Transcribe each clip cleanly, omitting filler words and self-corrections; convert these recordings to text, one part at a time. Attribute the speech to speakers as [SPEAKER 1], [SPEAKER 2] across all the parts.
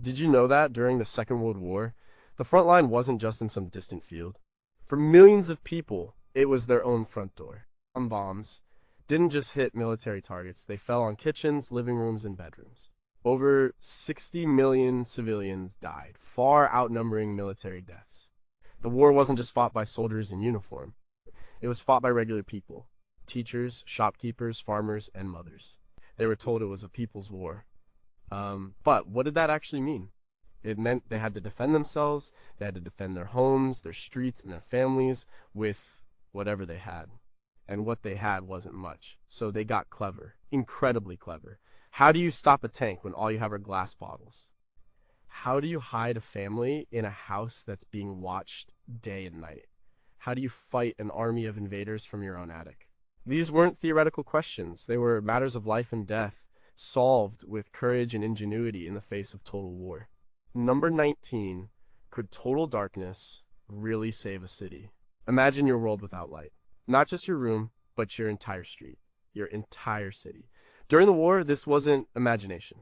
[SPEAKER 1] Did you know that during the Second World War, the front line wasn't just in some distant field? For millions of people, it was their own front door. Bombs didn't just hit military targets, they fell on kitchens, living rooms, and bedrooms. Over 60 million civilians died, far outnumbering military deaths. The war wasn't just fought by soldiers in uniform, it was fought by regular people teachers, shopkeepers, farmers, and mothers. They were told it was a people's war. But what did that actually mean? It meant they had to defend themselves, they had to defend their homes, their streets, and their families with whatever they had. And what they had wasn't much. So they got clever, incredibly clever. How do you stop a tank when all you have are glass bottles? How do you hide a family in a house that's being watched day and night? How do you fight an army of invaders from your own attic? These weren't theoretical questions, they were matters of life and death, solved with courage and ingenuity in the face of total war. Number 19. Could total darkness really save a city? Imagine your world without light. Not just your room, but your entire street, your entire city. During the war, this wasn't imagination.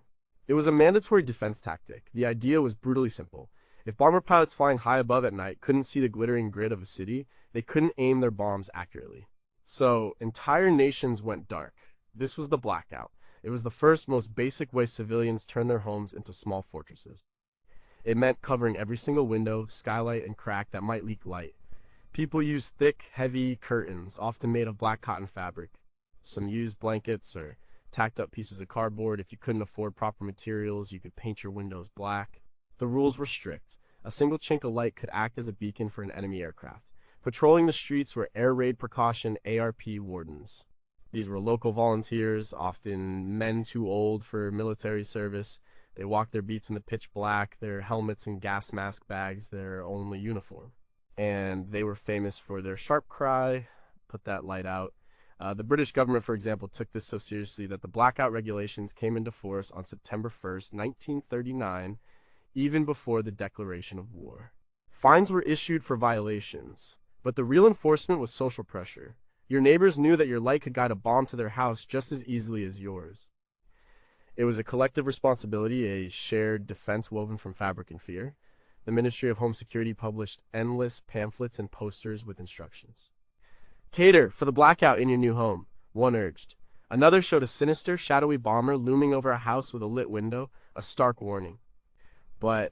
[SPEAKER 1] It was a mandatory defense tactic. The idea was brutally simple. If bomber pilots flying high above at night couldn't see the glittering grid of a city, they couldn't aim their bombs accurately. So, entire nations went dark. This was the blackout. It was the first, most basic way civilians turned their homes into small fortresses. It meant covering every single window, skylight, and crack that might leak light. People used thick, heavy curtains, often made of black cotton fabric. Some used blankets or tacked up pieces of cardboard. If you couldn't afford proper materials, you could paint your windows black. The rules were strict. A single chink of light could act as a beacon for an enemy aircraft. Patrolling the streets were air raid precaution ARP wardens. These were local volunteers, often men too old for military service. They walked their beats in the pitch black, their helmets and gas mask bags, their only uniform. And they were famous for their sharp cry, put that light out. The British government, for example, took this so seriously that the blackout regulations came into force on September 1st, 1939, even before the declaration of war. Fines were issued for violations, but the real enforcement was social pressure. Your neighbors knew that your light could guide a bomb to their house just as easily as yours. It was a collective responsibility, a shared defense woven from fabric and fear. The Ministry of Home Security published endless pamphlets and posters with instructions. Cater for the blackout in your new home, one urged. Another showed a sinister, shadowy bomber looming over a house with a lit window, a stark warning. But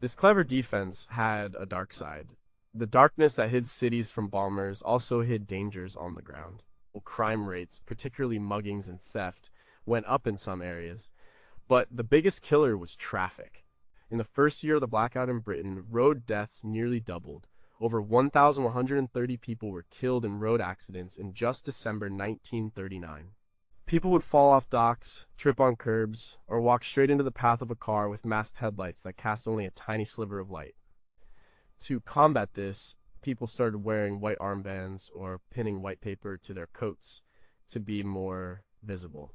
[SPEAKER 1] this clever defense had a dark side. The darkness that hid cities from bombers also hid dangers on the ground. Crime rates, particularly muggings and theft, went up in some areas. But the biggest killer was traffic. In the first year of the blackout in Britain, road deaths nearly doubled. Over 1,130 people were killed in road accidents in just December 1939. People would fall off docks, trip on curbs, or walk straight into the path of a car with masked headlights that cast only a tiny sliver of light. To combat this, people started wearing white armbands or pinning white paper to their coats to be more visible.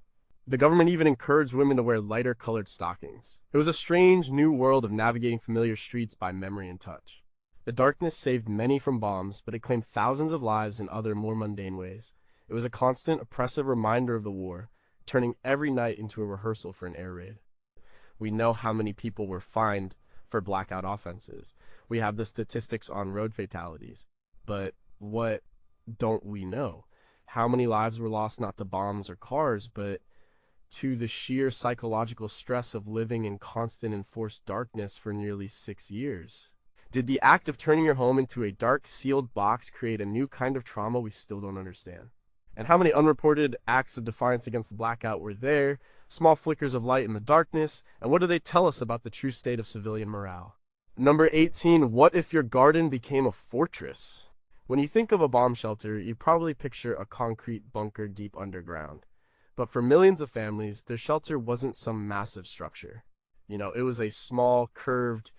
[SPEAKER 1] The government even encouraged women to wear lighter colored stockings. It was a strange new world of navigating familiar streets by memory and touch. The darkness saved many from bombs, but it claimed thousands of lives in other more mundane ways. It was a constant, oppressive reminder of the war, turning every night into a rehearsal for an air raid. We know how many people were fined for blackout offenses. We have the statistics on road fatalities. But what don't we know? How many lives were lost not to bombs or cars, but to the sheer psychological stress of living in constant enforced darkness for nearly 6 years? Did the act of turning your home into a dark, sealed box create a new kind of trauma we still don't understand? And how many unreported acts of defiance against the blackout were there, small flickers of light in the darkness, and what do they tell us about the true state of civilian morale? Number 18, what if your garden became a fortress? When you think of a bomb shelter, you probably picture a concrete bunker deep underground. But for millions of families, their shelter wasn't some massive structure. It was a small, curved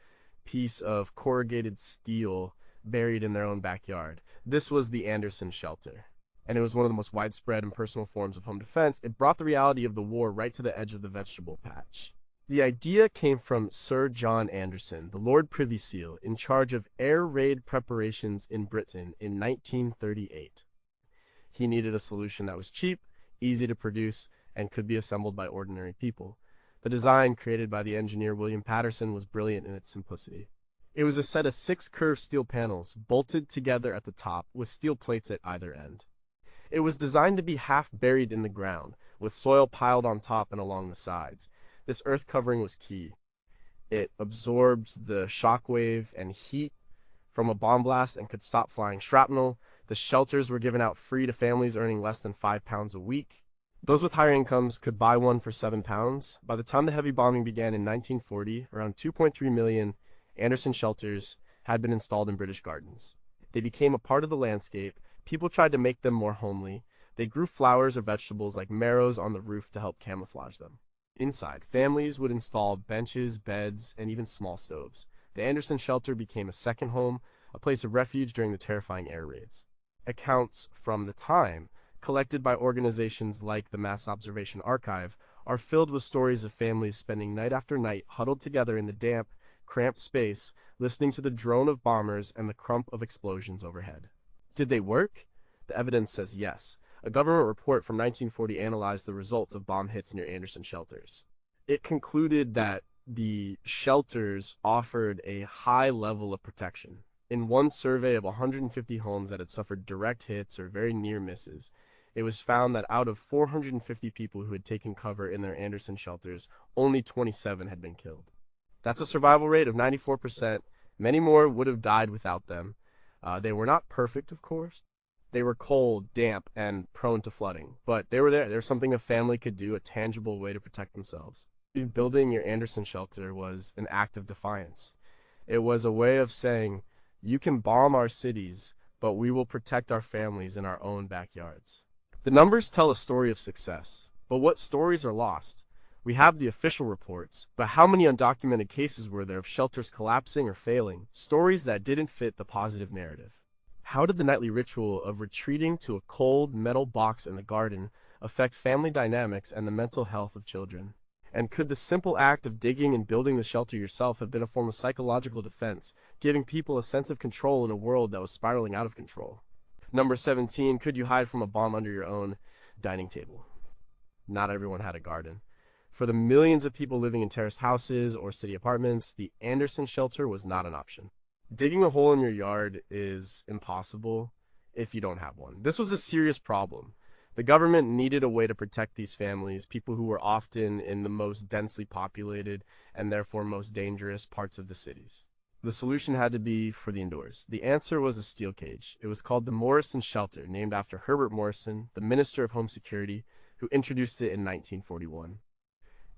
[SPEAKER 1] piece of corrugated steel buried in their own backyard. This was the Anderson shelter. And it was one of the most widespread and personal forms of home defense. It brought the reality of the war right to the edge of the vegetable patch. The idea came from Sir John Anderson, the Lord Privy Seal, in charge of air raid preparations in Britain in 1938. He needed a solution that was cheap, easy to produce, and could be assembled by ordinary people. The design, created by the engineer William Patterson, was brilliant in its simplicity. It was a set of 6 curved steel panels, bolted together at the top, with steel plates at either end. It was designed to be half buried in the ground, with soil piled on top and along the sides. This earth covering was key. It absorbed the shockwave and heat from a bomb blast and could stop flying shrapnel. The shelters were given out free to families earning less than £5 a week. Those with higher incomes could buy one for £7. By the time the heavy bombing began in 1940, around 2.3 million Anderson shelters had been installed in British gardens. They became a part of the landscape. People tried to make them more homely. They grew flowers or vegetables like marrows on the roof to help camouflage them. Inside, families would install benches, beds, and even small stoves. The Anderson shelter became a second home, a place of refuge during the terrifying air raids. Accounts from the time, collected by organizations like the Mass Observation Archive, are filled with stories of families spending night after night huddled together in the damp, cramped space, listening to the drone of bombers and the crump of explosions overhead. Did they work? The evidence says yes. A government report from 1940 analyzed the results of bomb hits near Anderson shelters. It concluded that the shelters offered a high level of protection. In one survey of 150 homes that had suffered direct hits or very near misses, it was found that out of 450 people who had taken cover in their Anderson shelters, only 27 had been killed. That's a survival rate of 94%. Many more would have died without them. They were not perfect, of course. They were cold, damp, and prone to flooding. But they were there. There's something a family could do, a tangible way to protect themselves. Building your Anderson shelter was an act of defiance. It was a way of saying, you can bomb our cities, but we will protect our families in our own backyards. The numbers tell a story of success, but what stories are lost? We have the official reports, but how many undocumented cases were there of shelters collapsing or failing, stories that didn't fit the positive narrative? How did the nightly ritual of retreating to a cold metal box in the garden affect family dynamics and the mental health of children? And could the simple act of digging and building the shelter yourself have been a form of psychological defense, giving people a sense of control in a world that was spiraling out of control? Number 17, could you hide from a bomb under your own dining table? Not everyone had a garden. For the millions of people living in terraced houses or city apartments, the Anderson shelter was not an option. Digging a hole in your yard is impossible if you don't have one. This was a serious problem. The government needed a way to protect these families, people who were often in the most densely populated and therefore most dangerous parts of the cities. The solution had to be for the indoors. The answer was a steel cage. It was called the Morrison shelter, named after Herbert Morrison, the Minister of Home Security, who introduced it in 1941.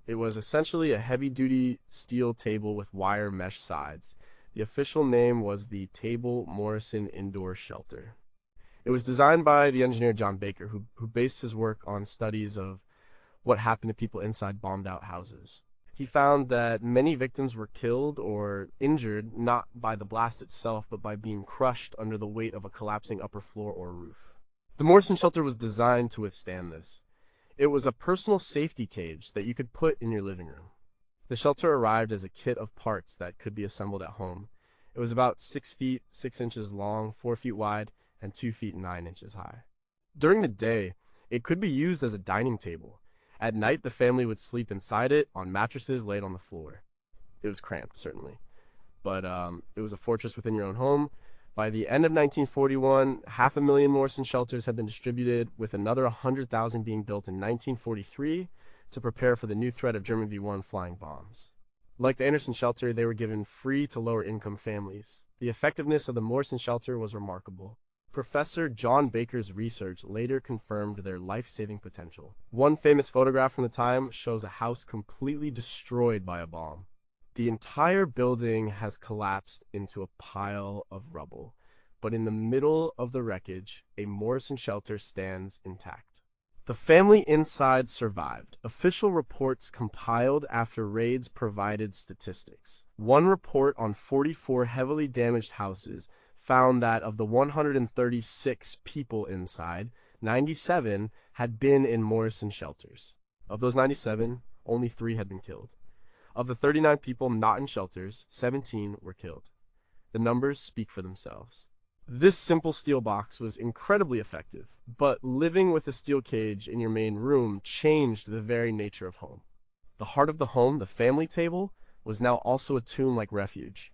[SPEAKER 1] It was essentially a heavy-duty steel table with wire mesh sides. The official name was the Table Morrison Indoor Shelter. It was designed by the engineer John Baker, who based his work on studies of what happened to people inside bombed-out houses. He found that many victims were killed or injured not by the blast itself, but by being crushed under the weight of a collapsing upper floor or roof. The Morrison shelter was designed to withstand this. It was a personal safety cage that you could put in your living room. The shelter arrived as a kit of parts that could be assembled at home. It was about 6 feet 6 inches long, 4 feet wide, and 2 feet 9 inches high. During the day, it could be used as a dining table. At night, the family would sleep inside it on mattresses laid on the floor. It was cramped, certainly, but it was a fortress within your own home. By the end of 1941, 500,000 Morrison shelters had been distributed, with another 100,000 being built in 1943 to prepare for the new threat of German V-1 flying bombs. Like the Anderson shelter, they were given free to lower-income families. The effectiveness of the Morrison shelter was remarkable. Professor John Baker's research later confirmed their life-saving potential. One famous photograph from the time shows a house completely destroyed by a bomb. The entire building has collapsed into a pile of rubble, but in the middle of the wreckage, a Morrison shelter stands intact. The family inside survived. Official reports compiled after raids provided statistics. One report on 44 heavily damaged houses found that of the 136 people inside, 97 had been in Morrison shelters. Of those 97, only 3 had been killed. Of the 39 people not in shelters, 17 were killed. The numbers speak for themselves. This simple steel box was incredibly effective, but living with a steel cage in your main room changed the very nature of home. The heart of the home, the family table, was now also a tomb-like refuge.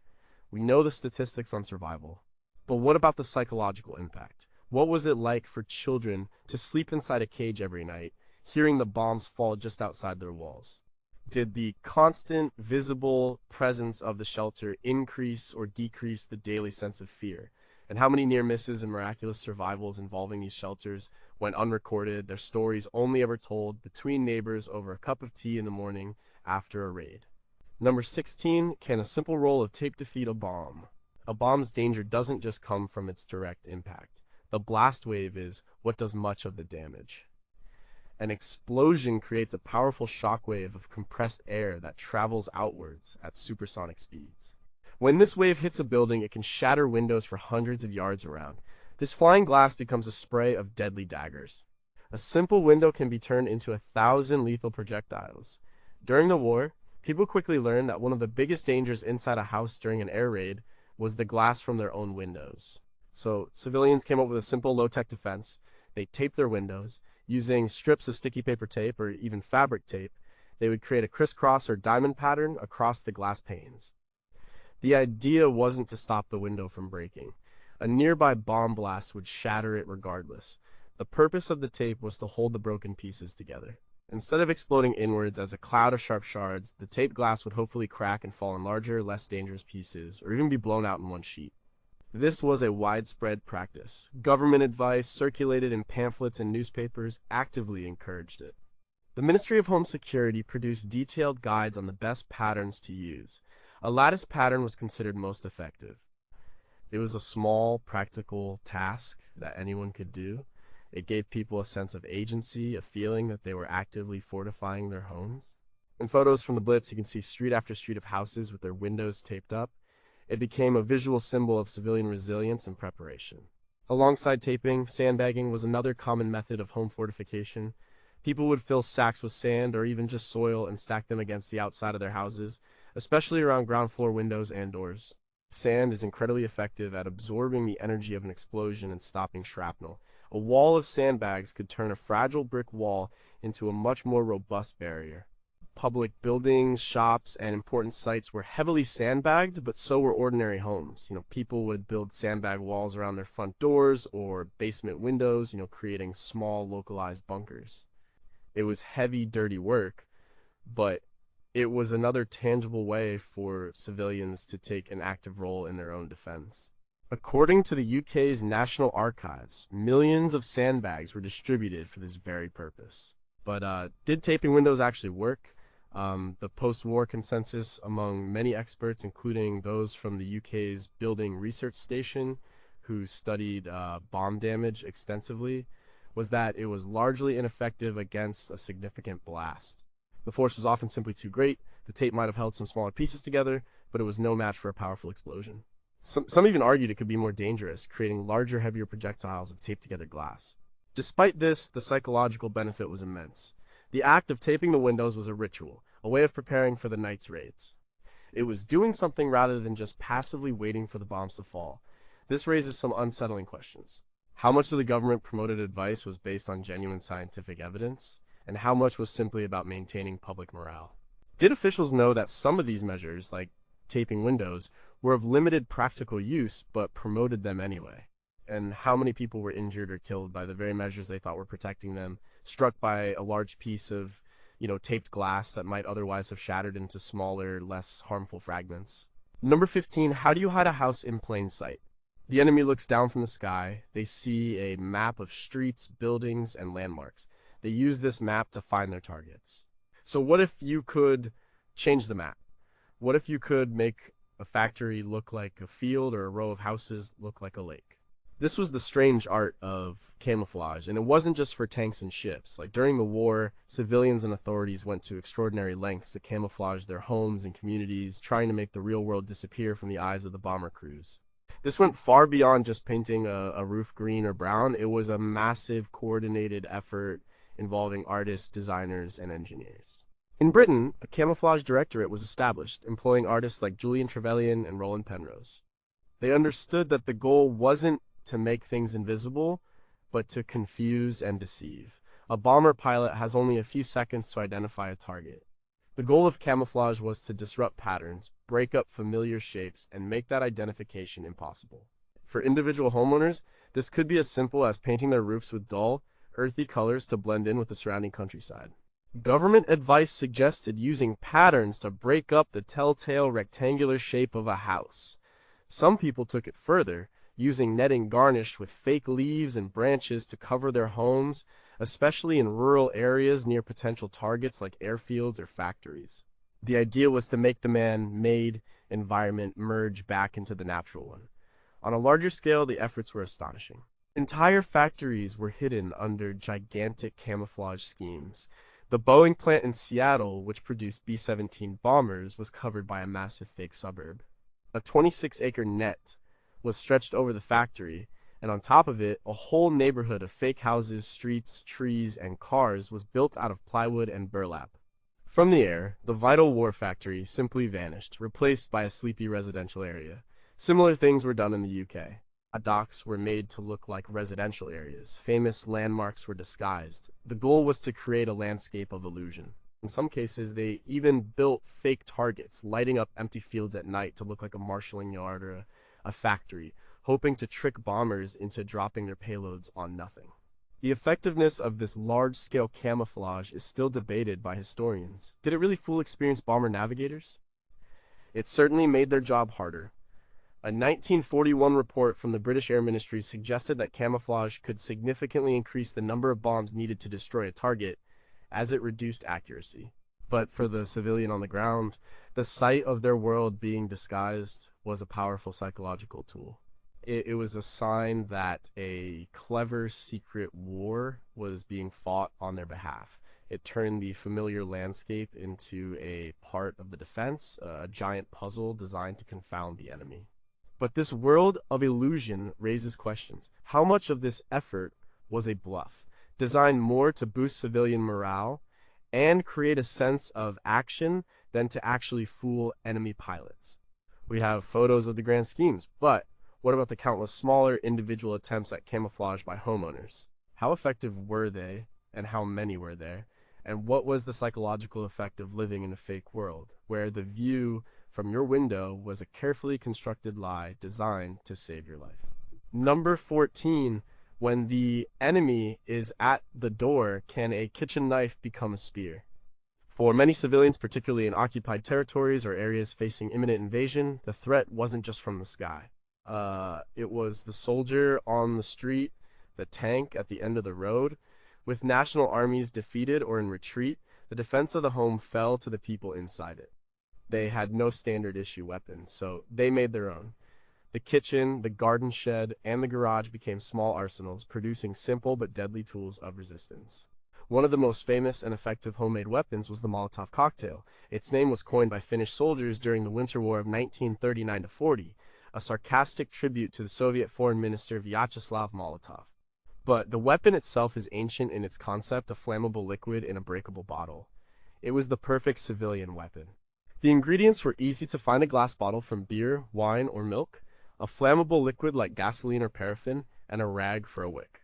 [SPEAKER 1] We know the statistics on survival. But what about the psychological impact? What was it like for children to sleep inside a cage every night, hearing the bombs fall just outside their walls? Did the constant, visible presence of the shelter increase or decrease the daily sense of fear? And how many near misses and miraculous survivals involving these shelters went unrecorded, their stories only ever told between neighbors over a cup of tea in the morning after a raid? Number 16, can a simple roll of tape defeat a bomb? A bomb's danger doesn't just come from its direct impact. The blast wave is what does much of the damage. An explosion creates a powerful shockwave of compressed air that travels outwards at supersonic speeds. When this wave hits a building, it can shatter windows for hundreds of yards around. This flying glass becomes a spray of deadly daggers. A simple window can be turned into 1,000 lethal projectiles. During the war, people quickly learned that one of the biggest dangers inside a house during an air raid was the glass from their own windows. So civilians came up with a simple low-tech defense. They taped their windows. Using strips of sticky paper tape or even fabric tape, they would create a crisscross or diamond pattern across the glass panes. The idea wasn't to stop the window from breaking. A nearby bomb blast would shatter it regardless. The purpose of the tape was to hold the broken pieces together. Instead of exploding inwards as a cloud of sharp shards, the taped glass would hopefully crack and fall in larger, less dangerous pieces, or even be blown out in one sheet. This was a widespread practice. Government advice, circulated in pamphlets and newspapers, actively encouraged it. The Ministry of Home Security produced detailed guides on the best patterns to use. A lattice pattern was considered most effective. It was a small, practical task that anyone could do. It gave people a sense of agency, a feeling that they were actively fortifying their homes. In photos from the Blitz, you can see street after street of houses with their windows taped up. It became a visual symbol of civilian resilience and preparation. Alongside taping, sandbagging was another common method of home fortification. People would fill sacks with sand or even just soil and stack them against the outside of their houses, especially around ground floor windows and doors. Sand is incredibly effective at absorbing the energy of an explosion and stopping shrapnel. A wall of sandbags could turn a fragile brick wall into a much more robust barrier. Public buildings, shops, and important sites were heavily sandbagged, but so were ordinary homes. People would build sandbag walls around their front doors or basement windows, creating small localized bunkers. It was heavy, dirty work, but it was another tangible way for civilians to take an active role in their own defense. According to the UK's National Archives, millions of sandbags were distributed for this very purpose. But did taping windows actually work? The post-war consensus among many experts, including those from the UK's Building Research Station, who studied bomb damage extensively, was that it was largely ineffective against a significant blast. The force was often simply too great. The tape might have held some smaller pieces together, but it was no match for a powerful explosion. Some even argued it could be more dangerous, creating larger, heavier projectiles of taped-together glass. Despite this, the psychological benefit was immense. The act of taping the windows was a ritual, a way of preparing for the night's raids. It was doing something rather than just passively waiting for the bombs to fall. This raises some unsettling questions. How much of the government-promoted advice was based on genuine scientific evidence, and how much was simply about maintaining public morale? Did officials know that some of these measures, like taping windows, were of limited practical use, but promoted them anyway? And how many people were injured or killed by the very measures they thought were protecting them, struck by a large piece of, taped glass that might otherwise have shattered into smaller, less harmful fragments? Number 15, how do you hide a house in plain sight? The enemy looks down from the sky. They see a map of streets, buildings, and landmarks. They use this map to find their targets. So what if you could change the map? What if you could make a factory look like a field or a row of houses look like a lake? This was the strange art of camouflage, and it wasn't just for tanks and ships. Like during the war, civilians and authorities went to extraordinary lengths to camouflage their homes and communities, trying to make the real world disappear from the eyes of the bomber crews. This went far beyond just painting a roof green or brown. It was a massive, coordinated effort involving artists, designers, and engineers. In Britain, a camouflage directorate was established, employing artists like Julian Trevelyan and Roland Penrose. They understood that the goal wasn't to make things invisible, but to confuse and deceive. A bomber pilot has only a few seconds to identify a target. The goal of camouflage was to disrupt patterns, break up familiar shapes, and make that identification impossible. For individual homeowners, this could be as simple as painting their roofs with dull, earthy colors to blend in with the surrounding countryside. Government advice suggested using patterns to break up the telltale rectangular shape of a house. Some people took it further, using netting garnished with fake leaves and branches to cover their homes, especially in rural areas near potential targets like airfields or factories. The idea was to make the man-made environment merge back into the natural one. On a larger scale, the efforts were astonishing. Entire factories were hidden under gigantic camouflage schemes. The Boeing plant in Seattle, which produced B-17 bombers, was covered by a massive fake suburb. A 26-acre net was stretched over the factory, and on top of it, a whole neighborhood of fake houses, streets, trees, and cars was built out of plywood and burlap. From the air, the vital war factory simply vanished, replaced by a sleepy residential area. Similar things were done in the UK. Docks were made to look like residential areas. Famous landmarks were disguised. The goal was to create a landscape of illusion. In some cases, they even built fake targets, lighting up empty fields at night to look like a marshalling yard or a factory, hoping to trick bombers into dropping their payloads on nothing. The effectiveness of this large-scale camouflage is still debated by historians. Did it really fool experienced bomber navigators? It certainly made their job harder. A 1941 report from the British Air Ministry suggested that camouflage could significantly increase the number of bombs needed to destroy a target, as it reduced accuracy. But for the civilian on the ground, the sight of their world being disguised was a powerful psychological tool. It was a sign that a clever secret war was being fought on their behalf. It turned the familiar landscape into a part of the defense, a giant puzzle designed to confound the enemy. But this world of illusion raises questions. How much of this effort was a bluff, designed more to boost civilian morale and create a sense of action than to actually fool enemy pilots? We have photos of the grand schemes, but what about the countless smaller individual attempts at camouflage by homeowners? How effective were they, and how many were there? And what was the psychological effect of living in a fake world, where the view from your window was a carefully constructed lie designed to save your life? Number 14. When the enemy is at the door, can a kitchen knife become a spear? For many civilians, particularly in occupied territories or areas facing imminent invasion, the threat wasn't just from the sky. It was the soldier on the street, the tank at the end of the road. With national armies defeated or in retreat, the defense of the home fell to the people inside it. They had no standard issue weapons, so they made their own. The kitchen, the garden shed, and the garage became small arsenals, producing simple but deadly tools of resistance. One of the most famous and effective homemade weapons was the Molotov cocktail. Its name was coined by Finnish soldiers during the Winter War of 1939-40, a sarcastic tribute to the Soviet Foreign Minister Vyacheslav Molotov. But the weapon itself is ancient in its concept, a flammable liquid in a breakable bottle. It was the perfect civilian weapon. The ingredients were easy to find: a glass bottle from beer, wine, or milk, a flammable liquid like gasoline or paraffin, and a rag for a wick.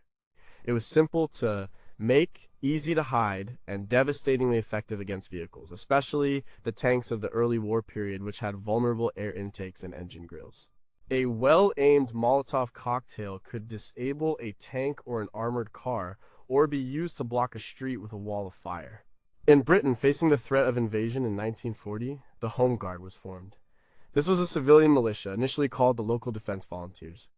[SPEAKER 1] It was simple to make, easy to hide, and devastatingly effective against vehicles, especially the tanks of the early war period, which had vulnerable air intakes and engine grills. A well-aimed Molotov cocktail could disable a tank or an armored car, or be used to block a street with a wall of fire. In Britain, facing the threat of invasion in 1940, the Home Guard was formed. This was a civilian militia, initially called the Local Defense Volunteers.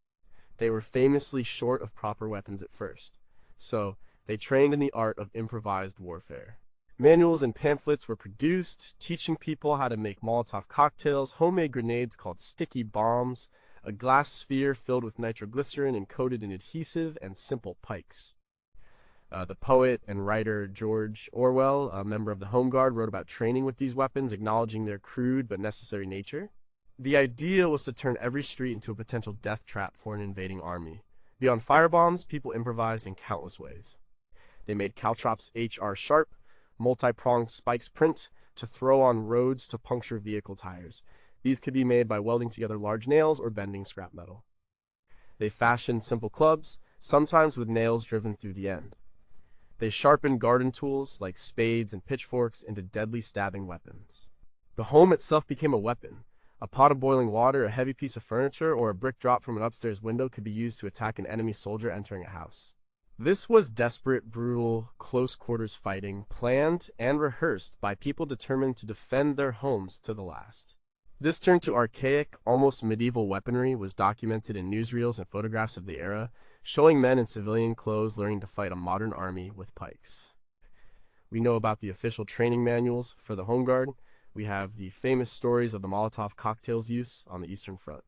[SPEAKER 1] They were famously short of proper weapons at first, so they trained in the art of improvised warfare. Manuals and pamphlets were produced, teaching people how to make Molotov cocktails, homemade grenades called sticky bombs, a glass sphere filled with nitroglycerin and coated in adhesive, and simple pikes. The poet and writer George Orwell, a member of the Home Guard, wrote about training with these weapons, acknowledging their crude but necessary nature. The idea was to turn every street into a potential death trap for an invading army. Beyond firebombs, people improvised in countless ways. They made caltrops HR sharp, multi-pronged spikes print to throw on roads to puncture vehicle tires. These could be made by welding together large nails or bending scrap metal. They fashioned simple clubs, sometimes with nails driven through the end. They sharpened garden tools like spades and pitchforks into deadly stabbing weapons. The home itself became a weapon. A pot of boiling water, a heavy piece of furniture, or a brick dropped from an upstairs window could be used to attack an enemy soldier entering a house. This was desperate, brutal, close-quarters fighting, planned and rehearsed by people determined to defend their homes to the last. This turn to archaic, almost medieval weaponry was documented in newsreels and photographs of the era, showing men in civilian clothes learning to fight a modern army with pikes. We know about the official training manuals for the Home Guard. We have the famous stories of the Molotov cocktails use on the Eastern Front.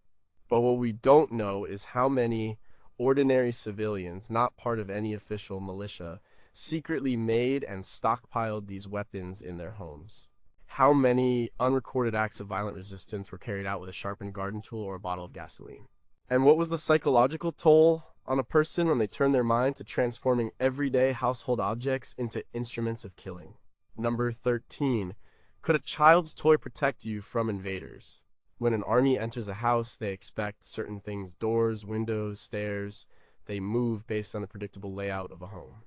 [SPEAKER 1] But what we don't know is how many ordinary civilians, not part of any official militia, secretly made and stockpiled these weapons in their homes. How many unrecorded acts of violent resistance were carried out with a sharpened garden tool or a bottle of gasoline? And what was the psychological toll on a person when they turned their mind to transforming everyday household objects into instruments of killing? Number 13. Could a child's toy protect you from invaders? When an army enters a house, they expect certain things: doors, windows, stairs. They move based on the predictable layout of a home.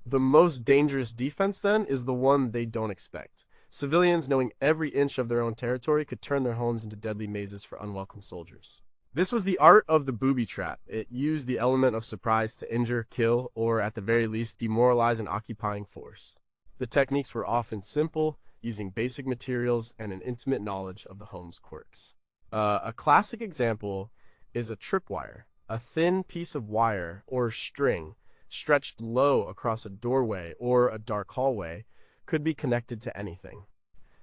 [SPEAKER 1] The most dangerous defense, then, is the one they don't expect. Civilians, knowing every inch of their own territory, could turn their homes into deadly mazes for unwelcome soldiers. This was the art of the booby trap. It used the element of surprise to injure, kill, or at the very least, demoralize an occupying force. The techniques were often simple, using basic materials and an intimate knowledge of the home's quirks. A classic example is a tripwire, a thin piece of wire or string stretched low across a doorway or a dark hallway could be connected to anything.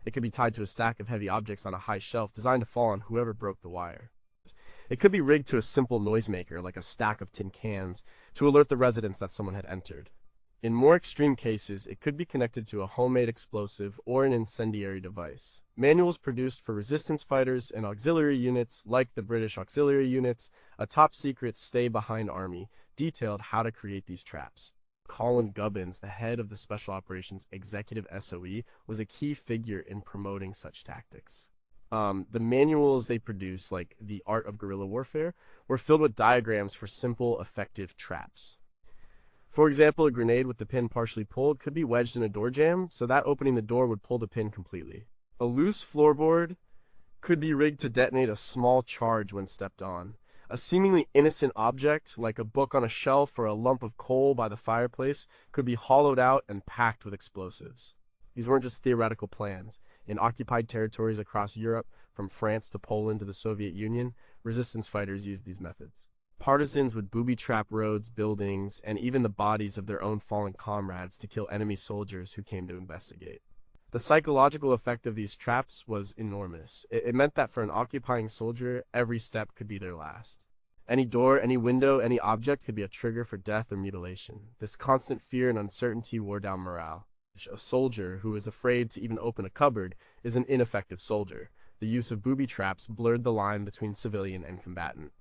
[SPEAKER 1] It could be tied to a stack of heavy objects on a high shelf designed to fall on whoever broke the wire. It could be rigged to a simple noisemaker like a stack of tin cans to alert the residents that someone had entered. In more extreme cases, it could be connected to a homemade explosive or an incendiary device. Manuals produced for resistance fighters and auxiliary units, like the British auxiliary units, a top-secret stay-behind army, detailed how to create these traps. Colin Gubbins, the head of the Special Operations Executive SOE, was a key figure in promoting such tactics. The manuals they produced, like The Art of Guerrilla Warfare, were filled with diagrams for simple, effective traps. For example, a grenade with the pin partially pulled could be wedged in a door jamb, so that opening the door would pull the pin completely. A loose floorboard could be rigged to detonate a small charge when stepped on. A seemingly innocent object, like a book on a shelf or a lump of coal by the fireplace, could be hollowed out and packed with explosives. These weren't just theoretical plans. In occupied territories across Europe, from France to Poland to the Soviet Union, resistance fighters used these methods. Partisans would booby-trap roads, buildings, and even the bodies of their own fallen comrades to kill enemy soldiers who came to investigate. The psychological effect of these traps was enormous. It meant that for an occupying soldier, every step could be their last. Any door, any window, any object could be a trigger for death or mutilation. This constant fear and uncertainty wore down morale. A soldier who is afraid to even open a cupboard is an ineffective soldier. The use of booby traps blurred the line between civilian and combatant.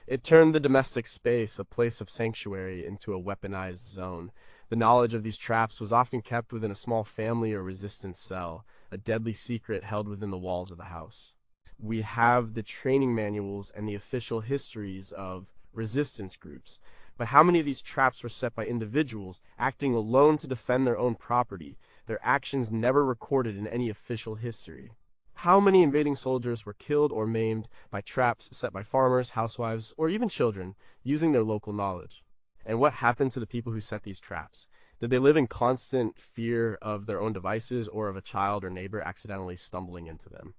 [SPEAKER 1] It turned the domestic space, a place of sanctuary, into a weaponized zone. The knowledge of these traps was often kept within a small family or resistance cell, a deadly secret held within the walls of the house. We have the training manuals and the official histories of resistance groups, but how many of these traps were set by individuals acting alone to defend their own property, their actions never recorded in any official history? How many invading soldiers were killed or maimed by traps set by farmers, housewives, or even children, using their local knowledge? And what happened to the people who set these traps? Did they live in constant fear of their own devices or of a child or neighbor accidentally stumbling into them?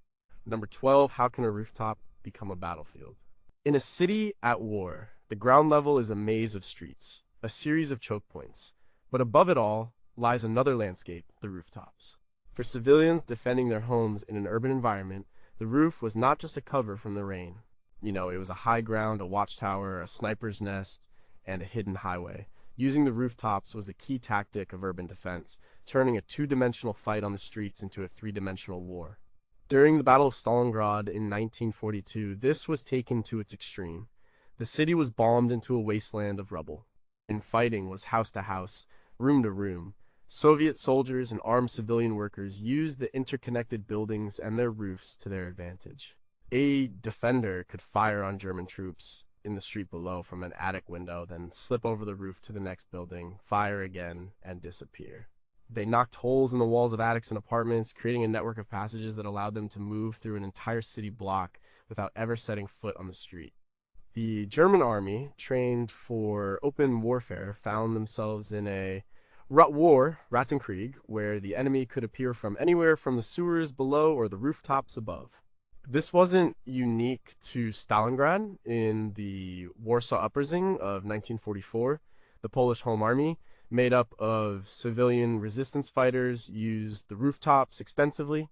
[SPEAKER 1] Number 12, how can a rooftop become a battlefield? In a city at war, the ground level is a maze of streets, a series of choke points. But above it all lies another landscape, the rooftops. For civilians defending their homes in an urban environment, the roof was not just a cover from the rain. It was a high ground, a watchtower, a sniper's nest, and a hidden highway. Using the rooftops was a key tactic of urban defense, turning a two-dimensional fight on the streets into a three-dimensional war. During the Battle of Stalingrad in 1942, this was taken to its extreme. The city was bombed into a wasteland of rubble, and fighting was house to house, room to room. Soviet soldiers and armed civilian workers used the interconnected buildings and their roofs to their advantage. A defender could fire on German troops, in the street below from an attic window, then slip over the roof to the next building, fire again, and disappear. They knocked holes in the walls of attics and apartments, creating a network of passages that allowed them to move through an entire city block without ever setting foot on the street. The German army, trained for open warfare, found themselves in a rut war, Rattenkrieg, where the enemy could appear from anywhere from the sewers below or the rooftops above. This wasn't unique to Stalingrad. In the Warsaw Uprising of 1944, the Polish Home Army, made up of civilian resistance fighters, used the rooftops extensively.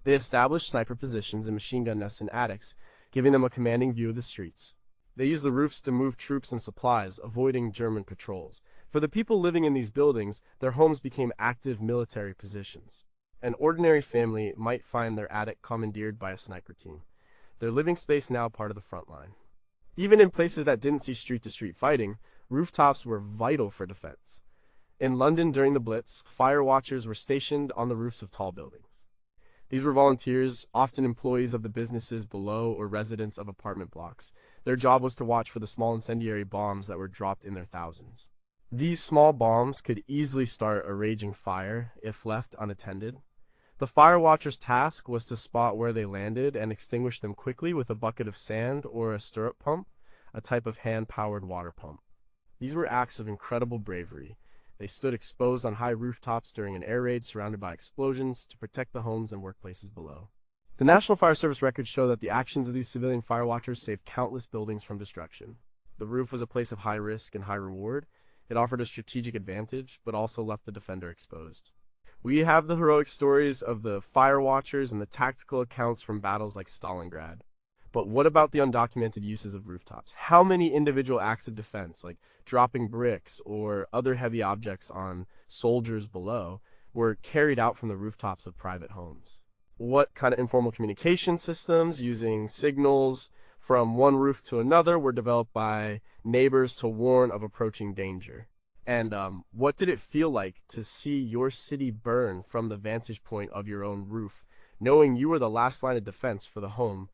[SPEAKER 1] They established sniper positions and machine gun nests in attics, giving them a commanding view of the streets. They used the roofs to move troops and supplies, avoiding German patrols. For the people living in these buildings, their homes became active military positions. An ordinary family might find their attic commandeered by a sniper team, their living space now part of the front line. Even in places that didn't see street-to-street fighting, rooftops were vital for defense. In London during the Blitz, fire watchers were stationed on the roofs of tall buildings. These were volunteers, often employees of the businesses below or residents of apartment blocks. Their job was to watch for the small incendiary bombs that were dropped in their thousands. These small bombs could easily start a raging fire if left unattended. The fire watcher's task was to spot where they landed and extinguish them quickly with a bucket of sand or a stirrup pump, a type of hand-powered water pump. These were acts of incredible bravery. They stood exposed on high rooftops during an air raid surrounded by explosions to protect the homes and workplaces below. The National Fire Service records show that the actions of these civilian fire watchers saved countless buildings from destruction. The roof was a place of high risk and high reward. It offered a strategic advantage, but also left the defender exposed. We have the heroic stories of the fire watchers and the tactical accounts from battles like Stalingrad. But what about the undocumented uses of rooftops? How many individual acts of defense, like dropping bricks or other heavy objects on soldiers below, were carried out from the rooftops of private homes? What kind of informal communication systems using signals from one roof to another were developed by neighbors to warn of approaching danger? And what did it feel like to see your city burn from the vantage point of your own roof, knowing you were the last line of defense for the home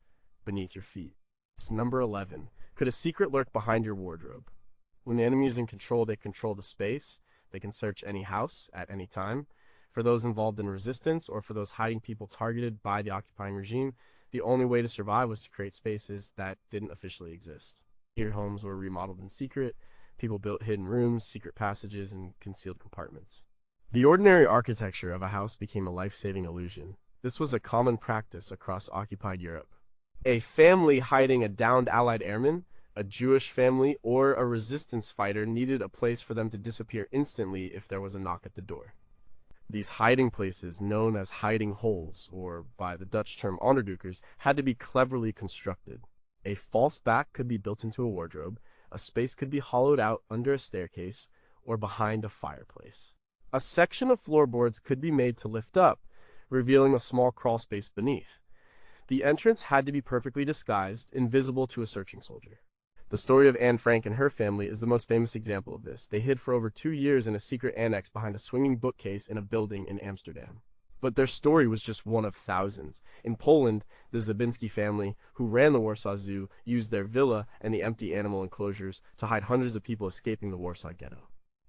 [SPEAKER 1] beneath your feet? It's number 11. Could a secret lurk behind your wardrobe? When the enemy is in control, they control the space. They can search any house at any time. For those involved in resistance or for those hiding people targeted by the occupying regime, the only way to survive was to create spaces that didn't officially exist. Your homes were remodeled in secret. People built hidden rooms, secret passages, and concealed compartments. The ordinary architecture of a house became a life-saving illusion. This was a common practice across occupied Europe. A family hiding a downed Allied airman, a Jewish family, or a resistance fighter needed a place for them to disappear instantly if there was a knock at the door. These hiding places, known as hiding holes, or by the Dutch term onderdoekers, had to be cleverly constructed. A false back could be built into a wardrobe, a space could be hollowed out under a staircase, or behind a fireplace. A section of floorboards could be made to lift up, revealing a small crawl space beneath. The entrance had to be perfectly disguised, invisible to a searching soldier. The story of Anne Frank and her family is the most famous example of this. They hid for over 2 years in a secret annex behind a swinging bookcase in a building in Amsterdam. But their story was just one of thousands. In Poland, the Zabinski family, who ran the Warsaw Zoo, used their villa and the empty animal enclosures to hide hundreds of people escaping the Warsaw Ghetto.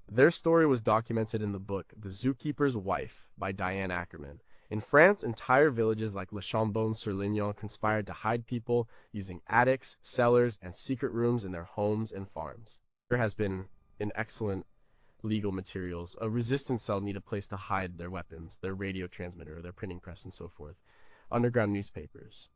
[SPEAKER 1] Their story was documented in the book The Zookeeper's Wife by Diane Ackerman. In France, entire villages like Le Chambon-sur-Lignon conspired to hide people using attics, cellars, and secret rooms in their homes and farms. There has been an excellent legal materials. A resistance cell need a place to hide their weapons, their radio transmitter, their printing press, and so forth. Underground newspapers.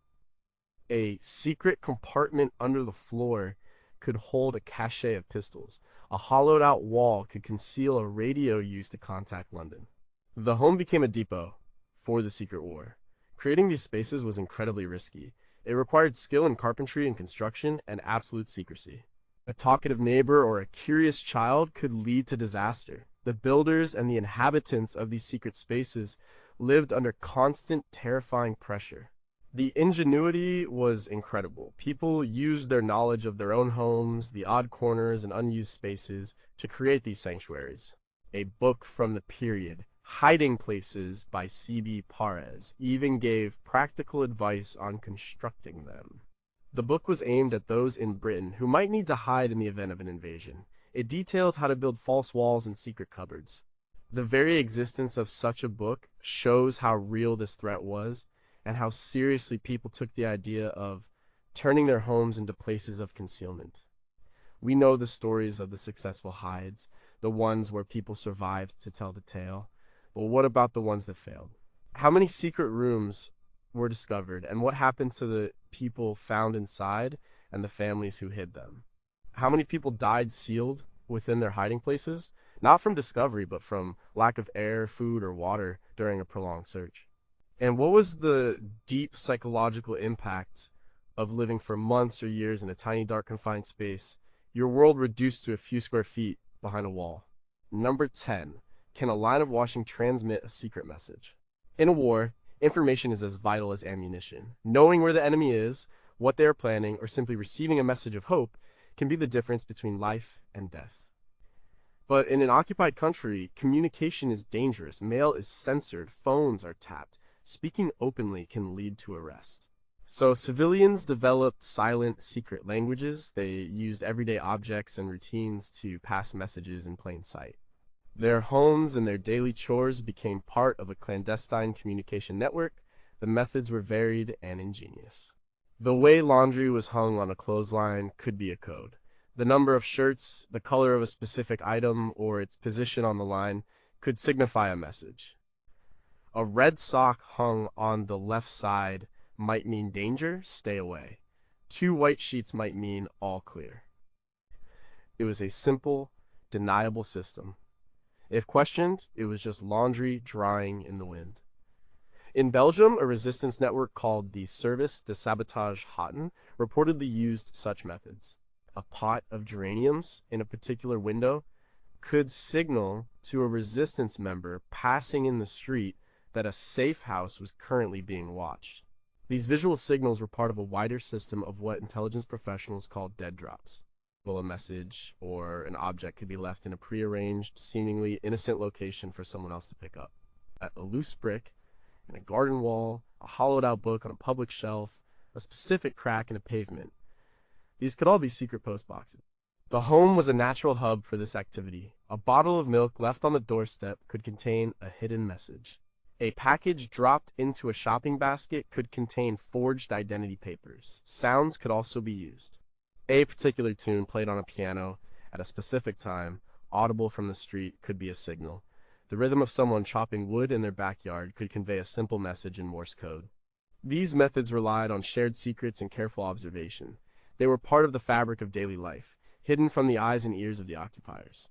[SPEAKER 1] A secret compartment under the floor could hold a cache of pistols. A hollowed out wall could conceal a radio used to contact London. The home became a depot for the secret war. Creating these spaces was incredibly risky. It required skill in carpentry and construction and absolute secrecy. A talkative neighbor or a curious child could lead to disaster. The builders and the inhabitants of these secret spaces lived under constant, terrifying pressure. The ingenuity was incredible. People used their knowledge of their own homes, the odd corners, and unused spaces to create these sanctuaries. A book from the period, Hiding Places by C.B. Parez, even gave practical advice on constructing them. The book was aimed at those in Britain who might need to hide in the event of an invasion. It detailed how to build false walls and secret cupboards. The very existence of such a book shows how real this threat was and how seriously people took the idea of turning their homes into places of concealment. We know the stories of the successful hides, the ones where people survived to tell the tale. But what about the ones that failed? How many secret rooms were discovered, and what happened to the people found inside and the families who hid them? How many people died sealed within their hiding places, not from discovery, but from lack of air, food, or water during a prolonged search? And what was the deep psychological impact of living for months or years in a tiny, dark, confined space, your world reduced to a few square feet behind a wall? Number 10. Can a line of washing transmit a secret message? In a war, information is as vital as ammunition. Knowing where the enemy is, what they are planning, or simply receiving a message of hope can be the difference between life and death. But in an occupied country, communication is dangerous. Mail is censored. Phones are tapped. Speaking openly can lead to arrest. So civilians developed silent, secret languages. They used everyday objects and routines to pass messages in plain sight. Their homes and their daily chores became part of a clandestine communication network. The methods were varied and ingenious. The way laundry was hung on a clothesline could be a code. The number of shirts, the color of a specific item, or its position on the line could signify a message. A red sock hung on the left side might mean danger, stay away. 2 white sheets might mean all clear. It was a simple, deniable system. If questioned, it was just laundry drying in the wind. In Belgium, a resistance network called the Service de Sabotage Hotten reportedly used such methods. A pot of geraniums in a particular window could signal to a resistance member passing in the street that a safe house was currently being watched. These visual signals were part of a wider system of what intelligence professionals call dead drops. Well, a message or an object could be left in a prearranged, seemingly innocent location for someone else to pick up. A loose brick in a garden wall, a hollowed-out book on a public shelf, a specific crack in a pavement. These could all be secret post boxes. The home was a natural hub for this activity. A bottle of milk left on the doorstep could contain a hidden message. A package dropped into a shopping basket could contain forged identity papers. Sounds could also be used. A particular tune played on a piano at a specific time, audible from the street, could be a signal. The rhythm of someone chopping wood in their backyard could convey a simple message in Morse code. These methods relied on shared secrets and careful observation. They were part of the fabric of daily life, hidden from the eyes and ears of the occupiers.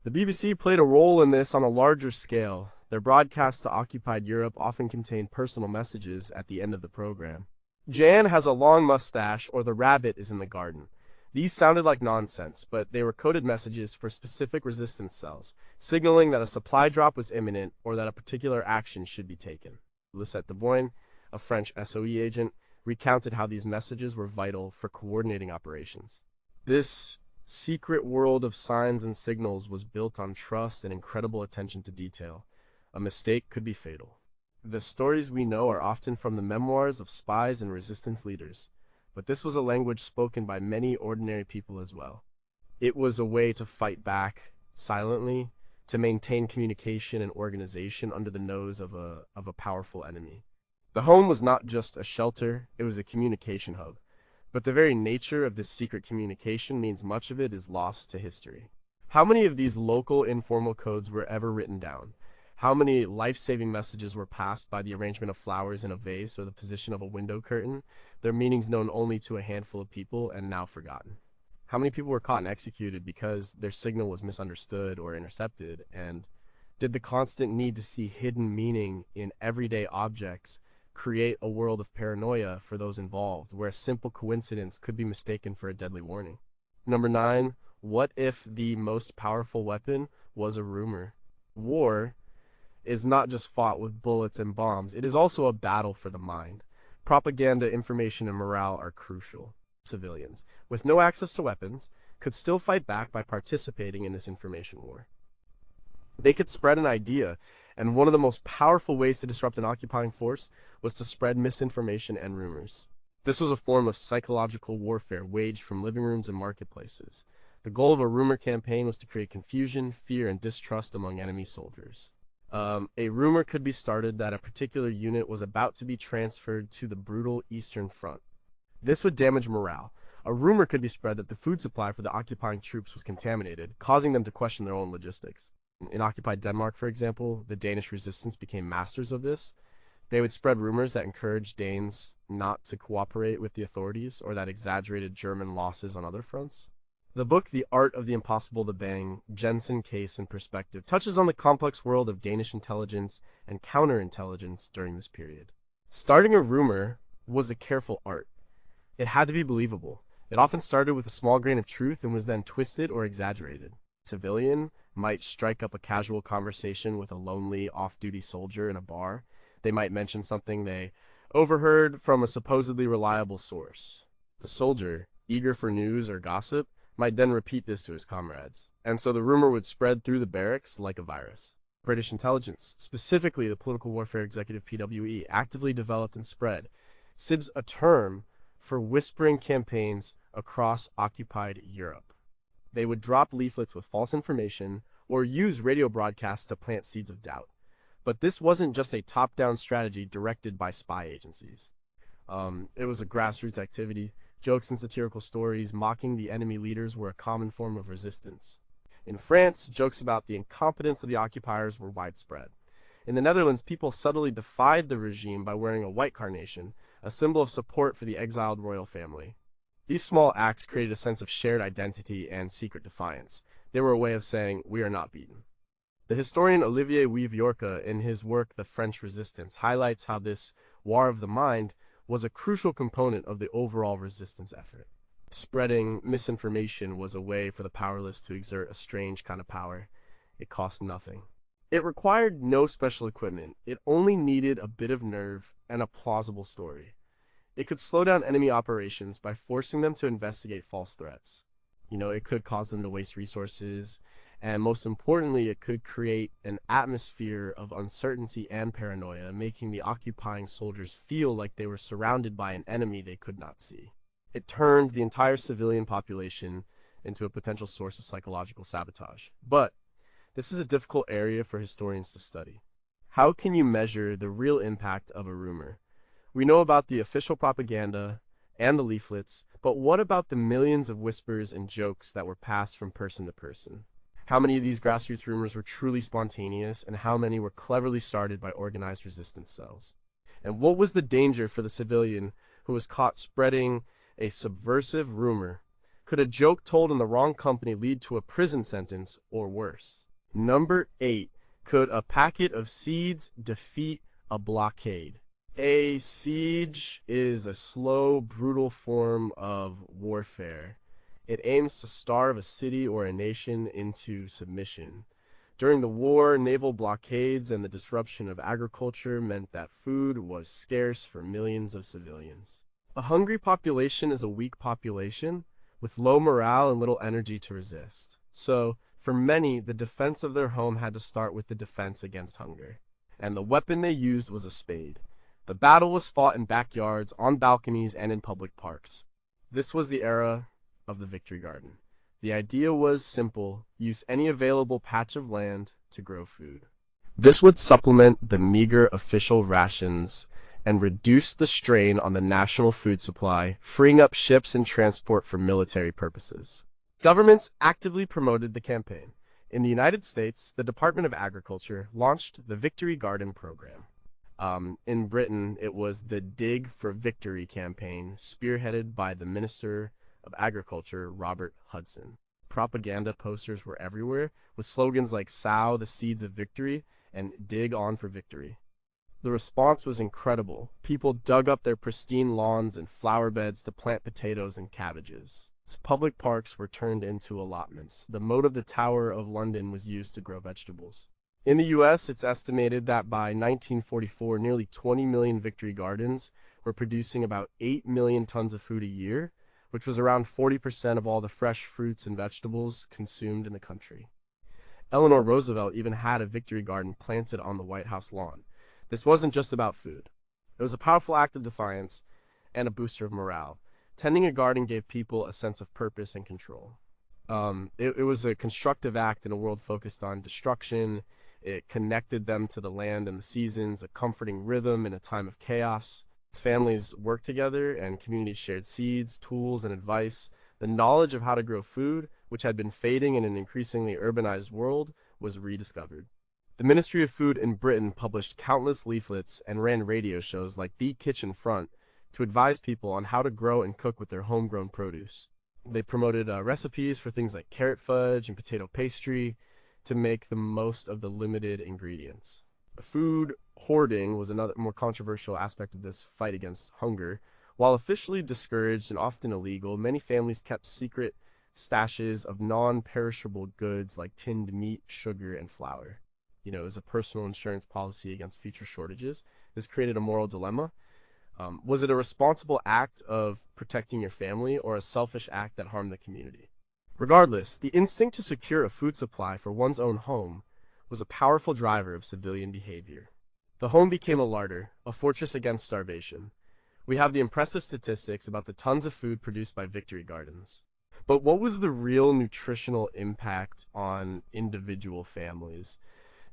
[SPEAKER 1] The BBC played a role in this on a larger scale. Their broadcasts to occupied Europe often contained personal messages at the end of the program. Jan has a long mustache, or the rabbit is in the garden. These sounded like nonsense, but they were coded messages for specific resistance cells, signaling that a supply drop was imminent or that a particular action should be taken. Lisette de Boyne, a French SOE agent, recounted how these messages were vital for coordinating operations. This secret world of signs and signals was built on trust and incredible attention to detail. A mistake could be fatal. The stories we know are often from the memoirs of spies and resistance leaders, but this was a language spoken by many ordinary people as well. It was a way to fight back silently, to maintain communication and organization under the nose of a powerful enemy. The home was not just a shelter, it was a communication hub. But the very nature of this secret communication means much of it is lost to history. How many of these local informal codes were ever written down? How many life-saving messages were passed by the arrangement of flowers in a vase or the position of a window curtain, their meanings known only to a handful of people and now forgotten? How many people were caught and executed because their signal was misunderstood or intercepted? And did the constant need to see hidden meaning in everyday objects create a world of paranoia for those involved, where a simple coincidence could be mistaken for a deadly warning? Number 9, what if the most powerful weapon was a rumor? War is not just fought with bullets and bombs, it is also a battle for the mind. Propaganda, information, and morale are crucial. Civilians, with no access to weapons, could still fight back by participating in this information war. They could spread an idea, and one of the most powerful ways to disrupt an occupying force was to spread misinformation and rumors. This was a form of psychological warfare waged from living rooms and marketplaces. The goal of a rumor campaign was to create confusion, fear, and distrust among enemy soldiers. A rumor could be started that a particular unit was about to be transferred to the brutal Eastern Front. This would damage morale. A rumor could be spread that the food supply for the occupying troops was contaminated, causing them to question their own logistics. In occupied Denmark, for example, the Danish resistance became masters of this. They would spread rumors that encouraged Danes not to cooperate with the authorities or that exaggerated German losses on other fronts. The book The Art of the Impossible to Bang, Jensen Case in Perspective, touches on the complex world of Danish intelligence and counterintelligence during this period. Starting a rumor was a careful art. It had to be believable. It often started with a small grain of truth and was then twisted or exaggerated. A civilian might strike up a casual conversation with a lonely off-duty soldier in a bar. They might mention something they overheard from a supposedly reliable source. The soldier, eager for news or gossip, might then repeat this to his comrades, and so the rumor would spread through the barracks like a virus. British intelligence, specifically the Political Warfare Executive PWE, actively developed and spread SIBS, a term for whispering campaigns across occupied Europe. They would drop leaflets with false information or use radio broadcasts to plant seeds of doubt. But this wasn't just a top-down strategy directed by spy agencies. It was a grassroots activity. Jokes and satirical stories mocking the enemy leaders were a common form of resistance. In France, jokes about the incompetence of the occupiers were widespread. In the Netherlands, people subtly defied the regime by wearing a white carnation, a symbol of support for the exiled royal family. These small acts created a sense of shared identity and secret defiance. They were a way of saying, "We are not beaten." The historian Olivier Wieve-Yorca, in his work The French Resistance, highlights how this war of the mind was a crucial component of the overall resistance effort. Spreading misinformation was a way for the powerless to exert a strange kind of power. It cost nothing. It required no special equipment. It only needed a bit of nerve and a plausible story. It could slow down enemy operations by forcing them to investigate false threats. It could cause them to waste resources, and most importantly, it could create an atmosphere of uncertainty and paranoia, making the occupying soldiers feel like they were surrounded by an enemy they could not see. It turned the entire civilian population into a potential source of psychological sabotage. But this is a difficult area for historians to study. How can you measure the real impact of a rumor? We know about the official propaganda and the leaflets, but what about the millions of whispers and jokes that were passed from person to person? How many of these grassroots rumors were truly spontaneous, and how many were cleverly started by organized resistance cells? And what was the danger for the civilian who was caught spreading a subversive rumor? Could a joke told in the wrong company lead to a prison sentence or worse? Number 8. Could a packet of seeds defeat a blockade? A siege is a slow, brutal form of warfare. It aims to starve a city or a nation into submission. During the war, naval blockades and the disruption of agriculture meant that food was scarce for millions of civilians. A hungry population is a weak population with low morale and little energy to resist. So, for many, the defense of their home had to start with the defense against hunger. And the weapon they used was a spade. The battle was fought in backyards, on balconies, and in public parks. This was the era of the victory garden. The idea was simple: use any available patch of land to grow food. This would supplement the meager official rations and reduce the strain on the national food supply, freeing up ships and transport for military purposes. Governments actively promoted the campaign. In the United States, the Department of Agriculture launched the Victory Garden program. In Britain, it was the Dig for Victory campaign, spearheaded by the Minister of Agriculture, Robert Hudson. Propaganda posters were everywhere, with slogans like "Sow the seeds of victory" and "Dig on for victory." The response was incredible. People dug up their pristine lawns and flower beds to plant potatoes and cabbages. Public parks were turned into allotments. The moat of the Tower of London was used to grow vegetables. In the US, it's estimated that by 1944, nearly 20 million victory gardens were producing about 8 million tons of food a year, which was around 40% of all the fresh fruits and vegetables consumed in the country. Eleanor Roosevelt even had a victory garden planted on the White House lawn. This wasn't just about food. It was a powerful act of defiance, and a booster of morale. Tending a garden gave people a sense of purpose and control. It was a constructive act in a world focused on destruction. It connected them to the land and the seasons, a comforting rhythm in a time of chaos. As families worked together and communities shared seeds, tools, and advice, the knowledge of how to grow food, which had been fading in an increasingly urbanized world, was rediscovered. The Ministry of Food in Britain published countless leaflets and ran radio shows like The Kitchen Front to advise people on how to grow and cook with their homegrown produce. They promoted recipes for things like carrot fudge and potato pastry to make the most of the limited ingredients. Food hoarding was another more controversial aspect of this fight against hunger. While officially discouraged and often illegal, many families kept secret stashes of non-perishable goods like tinned meat, sugar, and flour. As a personal insurance policy against future shortages. This created a moral dilemma. Was it a responsible act of protecting your family or a selfish act that harmed the community? Regardless, the instinct to secure a food supply for one's own home was a powerful driver of civilian behavior. The home became a larder, a fortress against starvation. We have the impressive statistics about the tons of food produced by victory gardens. But what was the real nutritional impact on individual families?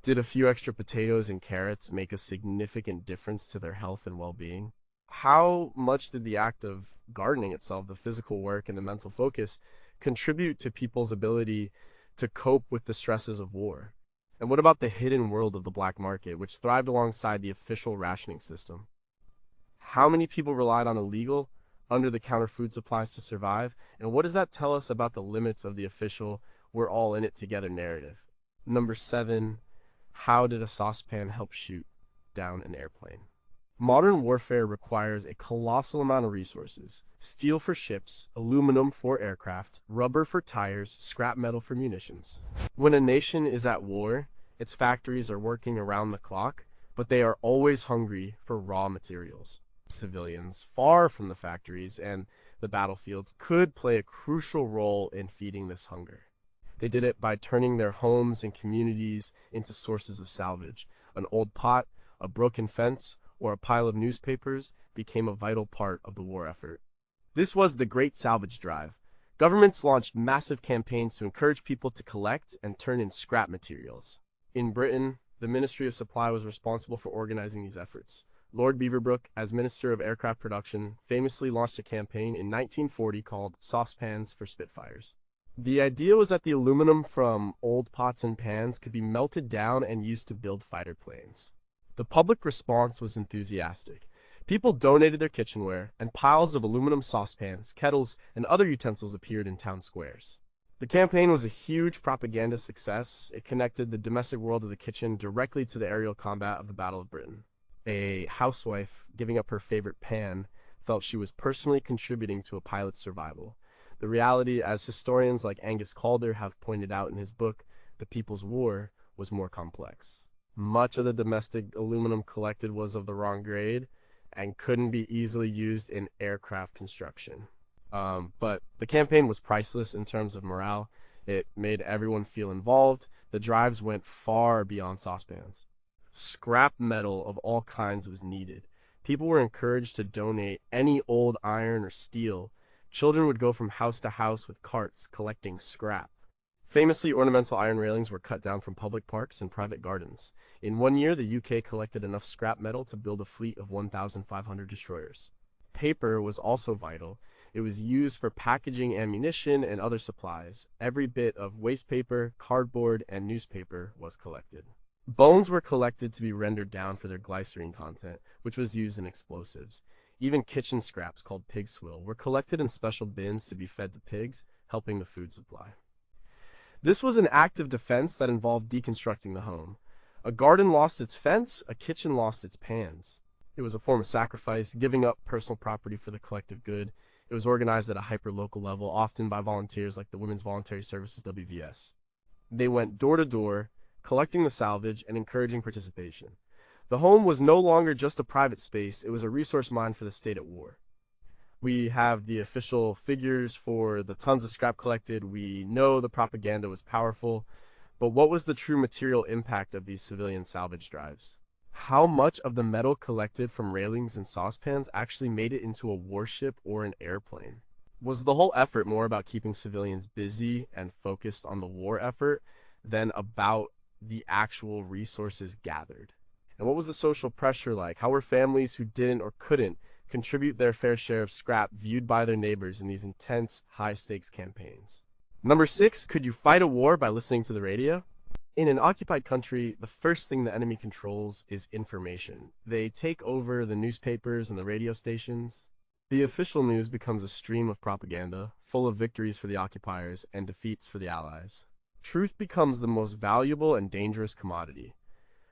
[SPEAKER 1] Did a few extra potatoes and carrots make a significant difference to their health and well-being? How much did the act of gardening itself, the physical work and the mental focus, contribute to people's ability to cope with the stresses of war? And what about the hidden world of the black market, which thrived alongside the official rationing system? How many people relied on illegal, under-the-counter food supplies to survive? And what does that tell us about the limits of the official "we're all in it together" narrative? Number 7. How did a saucepan help shoot down an airplane? Modern warfare requires a colossal amount of resources: steel for ships, aluminum for aircraft, rubber for tires, scrap metal for munitions. When a nation is at war, its factories are working around the clock, but they are always hungry for raw materials. Civilians far from the factories and the battlefields could play a crucial role in feeding this hunger. They did it by turning their homes and communities into sources of salvage. An old pot, a broken fence, or a pile of newspapers became a vital part of the war effort. This was the Great Salvage Drive. Governments launched massive campaigns to encourage people to collect and turn in scrap materials. In Britain, the Ministry of Supply was responsible for organizing these efforts. Lord Beaverbrook, as Minister of Aircraft Production, famously launched a campaign in 1940 called Saucepans for Spitfires. The idea was that the aluminum from old pots and pans could be melted down and used to build fighter planes. The public response was enthusiastic. People donated their kitchenware, and piles of aluminum saucepans, kettles, and other utensils appeared in town squares. The campaign was a huge propaganda success. It connected the domestic world of the kitchen directly to the aerial combat of the Battle of Britain. A housewife giving up her favorite pan felt she was personally contributing to a pilot's survival. The reality, as historians like Angus Calder have pointed out in his book, The People's War, was more complex. Much of the domestic aluminum collected was of the wrong grade and couldn't be easily used in aircraft construction. But the campaign was priceless in terms of morale. It made everyone feel involved. The drives went far beyond saucepans. Scrap metal of all kinds was needed. People were encouraged to donate any old iron or steel. Children would go from house to house with carts collecting scrap. Famously, ornamental iron railings were cut down from public parks and private gardens. In 1 year, the UK collected enough scrap metal to build a fleet of 1,500 destroyers. Paper was also vital. It was used for packaging ammunition and other supplies. Every bit of waste paper, cardboard, and newspaper was collected. Bones were collected to be rendered down for their glycerine content, which was used in explosives. Even kitchen scraps, called pig swill, were collected in special bins to be fed to pigs, helping the food supply. This was an act of defense that involved deconstructing the home. A garden lost its fence, a kitchen lost its pans. It was a form of sacrifice, giving up personal property for the collective good. It was organized at a hyper-local level, often by volunteers like the Women's Voluntary Services WVS. They went door to door, collecting the salvage and encouraging participation. The home was no longer just a private space, it was a resource mine for the state at war. We have the official figures for the tons of scrap collected. We know the propaganda was powerful, but what was the true material impact of these civilian salvage drives? How much of the metal collected from railings and saucepans actually made it into a warship or an airplane? Was the whole effort more about keeping civilians busy and focused on the war effort than about the actual resources gathered? And what was the social pressure like? How were families who didn't or couldn't contribute their fair share of scrap viewed by their neighbors in these intense, high-stakes campaigns? Number 6, could you fight a war by listening to the radio? In an occupied country, the first thing the enemy controls is information. They take over the newspapers and the radio stations. The official news becomes a stream of propaganda, full of victories for the occupiers and defeats for the Allies. Truth becomes the most valuable and dangerous commodity.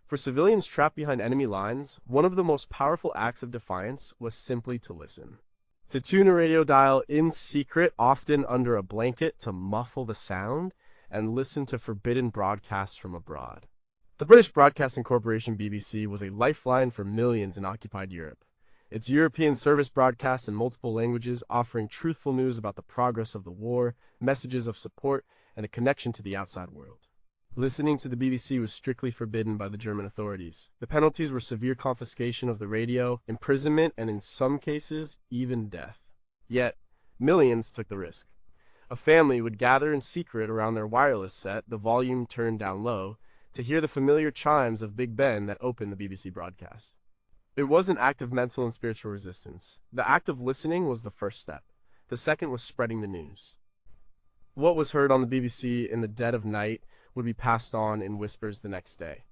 [SPEAKER 1] For civilians trapped behind enemy lines, one of the most powerful acts of defiance was simply to listen. To tune a radio dial in secret, often under a blanket to muffle the sound, and listen to forbidden broadcasts from abroad. The British Broadcasting Corporation BBC was a lifeline for millions in occupied Europe. Its European service broadcasts in multiple languages, offering truthful news about the progress of the war, messages of support, and a connection to the outside world. Listening to the BBC was strictly forbidden by the German authorities. The penalties were severe confiscation of the radio, imprisonment, and in some cases, even death. Yet, millions took the risk. A family would gather in secret around their wireless set, the volume turned down low, to hear the familiar chimes of Big Ben that opened the BBC broadcast. It was an act of mental and spiritual resistance. The act of listening was the first step. The second was spreading the news. What was heard on the BBC in the dead of night would be passed on in whispers the next day.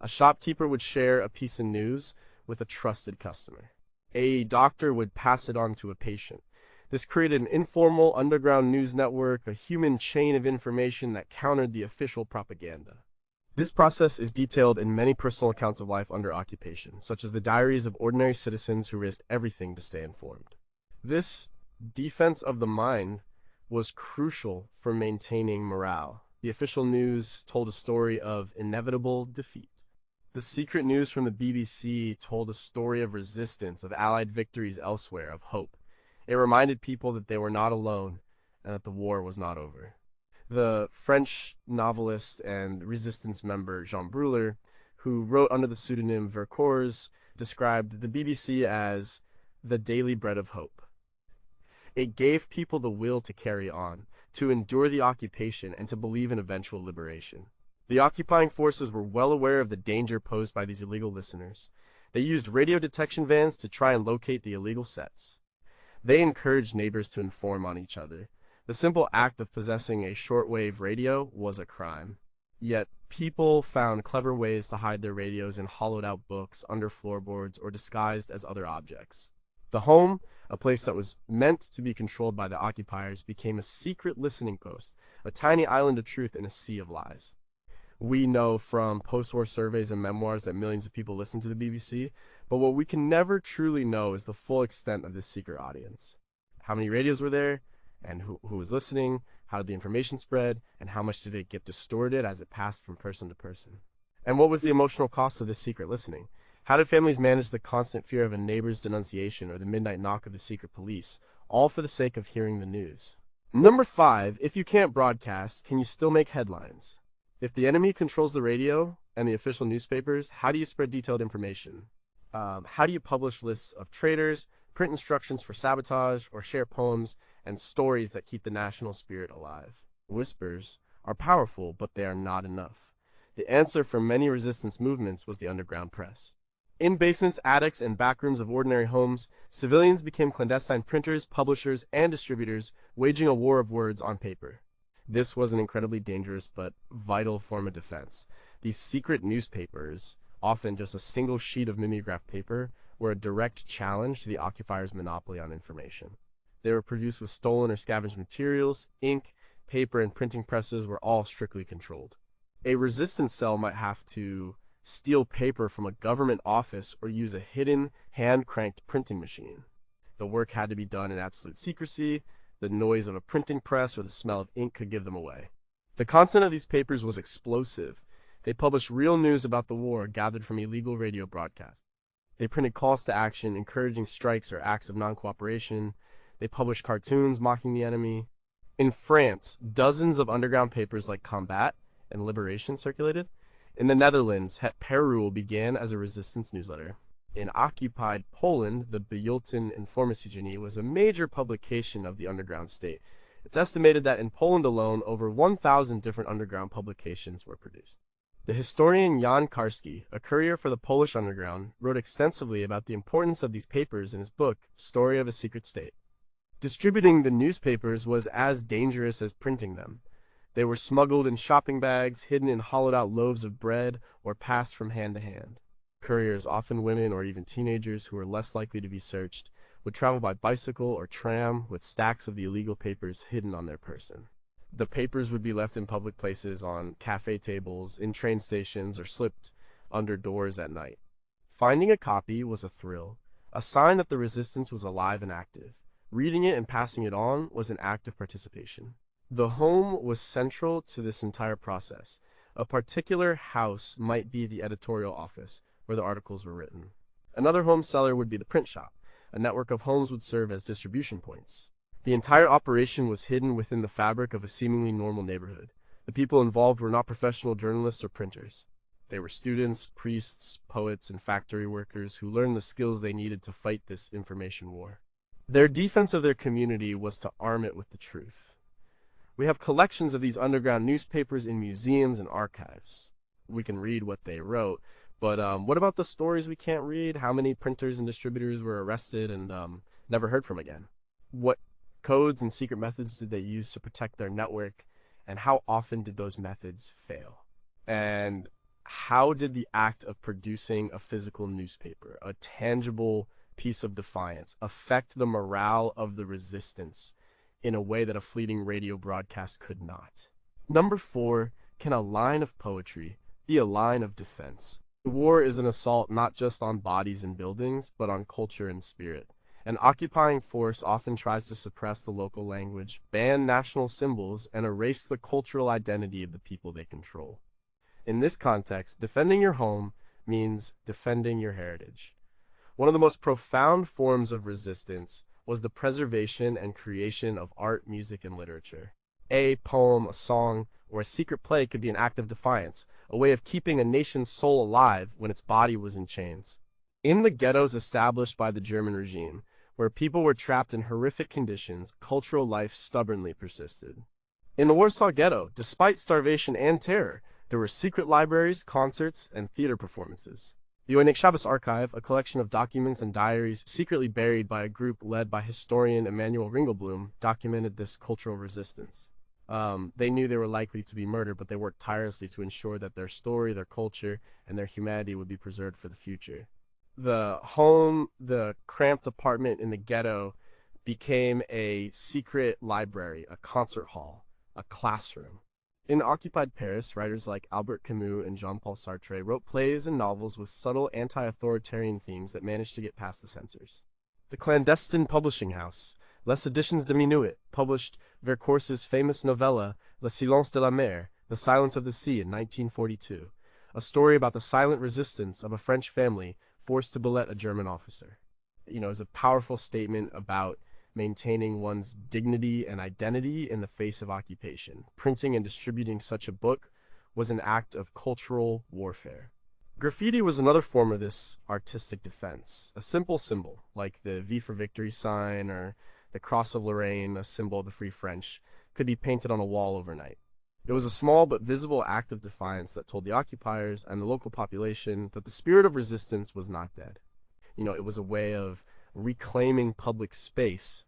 [SPEAKER 1] A shopkeeper would share a piece of news with a trusted customer. A doctor would pass it on to a patient. This created an informal underground news network, a human chain of information that countered the official propaganda. This process is detailed in many personal accounts of life under occupation, such as the diaries of ordinary citizens who risked everything to stay informed. This defense of the mind was crucial for maintaining morale. The official news told a story of inevitable defeat. The secret news from the BBC told a story of resistance, of Allied victories elsewhere, of hope. It reminded people that they were not alone and that the war was not over. The French novelist and resistance member Jean Breuer, who wrote under the pseudonym Vercors, described the BBC as the daily bread of hope. It gave people the will to carry on, to endure the occupation, and to believe in eventual liberation. The occupying forces were well aware of the danger posed by these illegal listeners. They used radio detection vans to try and locate the illegal sets. They encouraged neighbors to inform on each other. The simple act of possessing a shortwave radio was a crime. Yet, people found clever ways to hide their radios in hollowed-out books, under floorboards, or disguised as other objects. The home, a place that was meant to be controlled by the occupiers, became a secret listening post, a tiny island of truth in a sea of lies. We know from post-war surveys and memoirs that millions of people listen to the BBC, but what we can never truly know is the full extent of this secret audience. How many radios were there, and who was listening, how did the information spread, and how much did it get distorted as it passed from person to person? And what was the emotional cost of this secret listening? How did families manage the constant fear of a neighbor's denunciation or the midnight knock of the secret police, all for the sake of hearing the news? Number 5, if you can't broadcast, can you still make headlines? If the enemy controls the radio and the official newspapers, how do you spread detailed information? How do you publish lists of traitors, print instructions for sabotage, or share poems and stories that keep the national spirit alive? Whispers are powerful, but they are not enough. The answer for many resistance movements was the underground press. In basements, attics, and backrooms of ordinary homes, civilians became clandestine printers, publishers, and distributors, waging a war of words on paper. This was an incredibly dangerous but vital form of defense. These secret newspapers, often just a single sheet of mimeographed paper, were a direct challenge to the occupiers' monopoly on information. They were produced with stolen or scavenged materials. Ink, paper, and printing presses were all strictly controlled. A resistance cell might have to steal paper from a government office or use a hidden, hand-cranked printing machine. The work had to be done in absolute secrecy. The noise of a printing press or the smell of ink could give them away. The content of these papers was explosive. They published real news about the war gathered from illegal radio broadcasts. They printed calls to action, encouraging strikes or acts of non-cooperation. They published cartoons mocking the enemy. In France, dozens of underground papers like Combat and Liberation circulated. In the Netherlands, Het Parool began as a resistance newsletter. In occupied Poland, the Bulletin Informacyjny was a major publication of the underground state. It's estimated that in Poland alone, over 1,000 different underground publications were produced. The historian Jan Karski, a courier for the Polish underground, wrote extensively about the importance of these papers in his book, Story of a Secret State. Distributing the newspapers was as dangerous as printing them. They were smuggled in shopping bags, hidden in hollowed-out loaves of bread, or passed from hand to hand. Couriers, often women or even teenagers who were less likely to be searched, would travel by bicycle or tram with stacks of the illegal papers hidden on their person. The papers would be left in public places, on cafe tables, in train stations, or slipped under doors at night. Finding a copy was a thrill, a sign that the resistance was alive and active. Reading it and passing it on was an act of participation. The home was central to this entire process. A particular house might be the editorial office, where the articles were written. Another home seller would be the print shop. A network of homes would serve as distribution points. The entire operation was hidden within the fabric of a seemingly normal neighborhood. The people involved were not professional journalists or printers. They were students, priests, poets, and factory workers who learned the skills they needed to fight this information war. Their defense of their community was to arm it with the truth. We have collections of these underground newspapers in museums and archives. We can read what they wrote, but what about the stories we can't read? How many printers and distributors were arrested and never heard from again? What codes and secret methods did they use to protect their network, and how often did those methods fail? And how did the act of producing a physical newspaper, a tangible piece of defiance, affect the morale of the resistance in a way that a fleeting radio broadcast could not? Number 4, can a line of poetry be a line of defense? The war is an assault not just on bodies and buildings, but on culture and spirit. An occupying force often tries to suppress the local language, ban national symbols, and erase the cultural identity of the people they control. In this context, defending your home means defending your heritage. One of the most profound forms of resistance was the preservation and creation of art, music, and literature. A poem, a song, or a secret play could be an act of defiance, a way of keeping a nation's soul alive when its body was in chains. In the ghettos established by the German regime, where people were trapped in horrific conditions, cultural life stubbornly persisted. In the Warsaw Ghetto, despite starvation and terror, there were secret libraries, concerts, and theater performances. The Shabbos Archive, a collection of documents and diaries secretly buried by a group led by historian Emanuel Ringelblum, documented this cultural resistance. They knew they were likely to be murdered, but they worked tirelessly to ensure that their story, their culture, and their humanity would be preserved for the future. The home, the cramped apartment in the ghetto, became a secret library, a concert hall, a classroom. In occupied Paris, writers like Albert Camus and Jean-Paul Sartre wrote plays and novels with subtle anti-authoritarian themes that managed to get past the censors. The clandestine publishing house, Les Editions Diminuées, published Vercourse's famous novella Le Silence de la Mer, The Silence of the Sea in 1942, a story about the silent resistance of a French family forced to billet a German officer. It was a powerful statement about maintaining one's dignity and identity in the face of occupation. Printing and distributing such a book was an act of cultural warfare. Graffiti was another form of this artistic defense. A simple symbol, like the V for Victory sign or the Cross of Lorraine, a symbol of the Free French, could be painted on a wall overnight. It was a small but visible act of defiance that told the occupiers and the local population that the spirit of resistance was not dead. It was a way of reclaiming public space,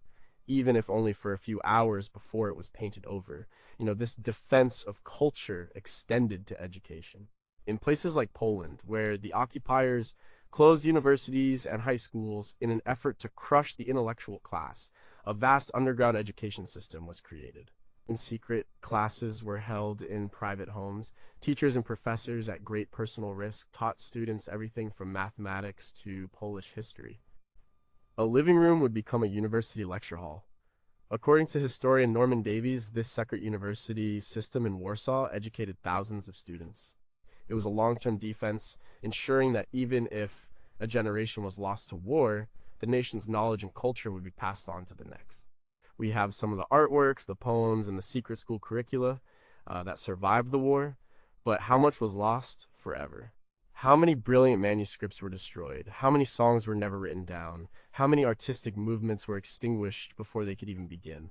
[SPEAKER 1] even if only for a few hours before it was painted over. This defense of culture extended to education. In places like Poland, where the occupiers closed universities and high schools in an effort to crush the intellectual class, a vast underground education system was created. In secret, classes were held in private homes. Teachers and professors at great personal risk taught students everything from mathematics to Polish history. A living room would become a university lecture hall. According to historian Norman Davies, this secret university system in Warsaw educated thousands of students. It was a long-term defense, ensuring that even if a generation was lost to war, the nation's knowledge and culture would be passed on to the next. We have some of the artworks, the poems, and the secret school curricula that survived the war, But how much was lost? Forever. How many brilliant manuscripts were destroyed? How many songs were never written down? How many artistic movements were extinguished before they could even begin?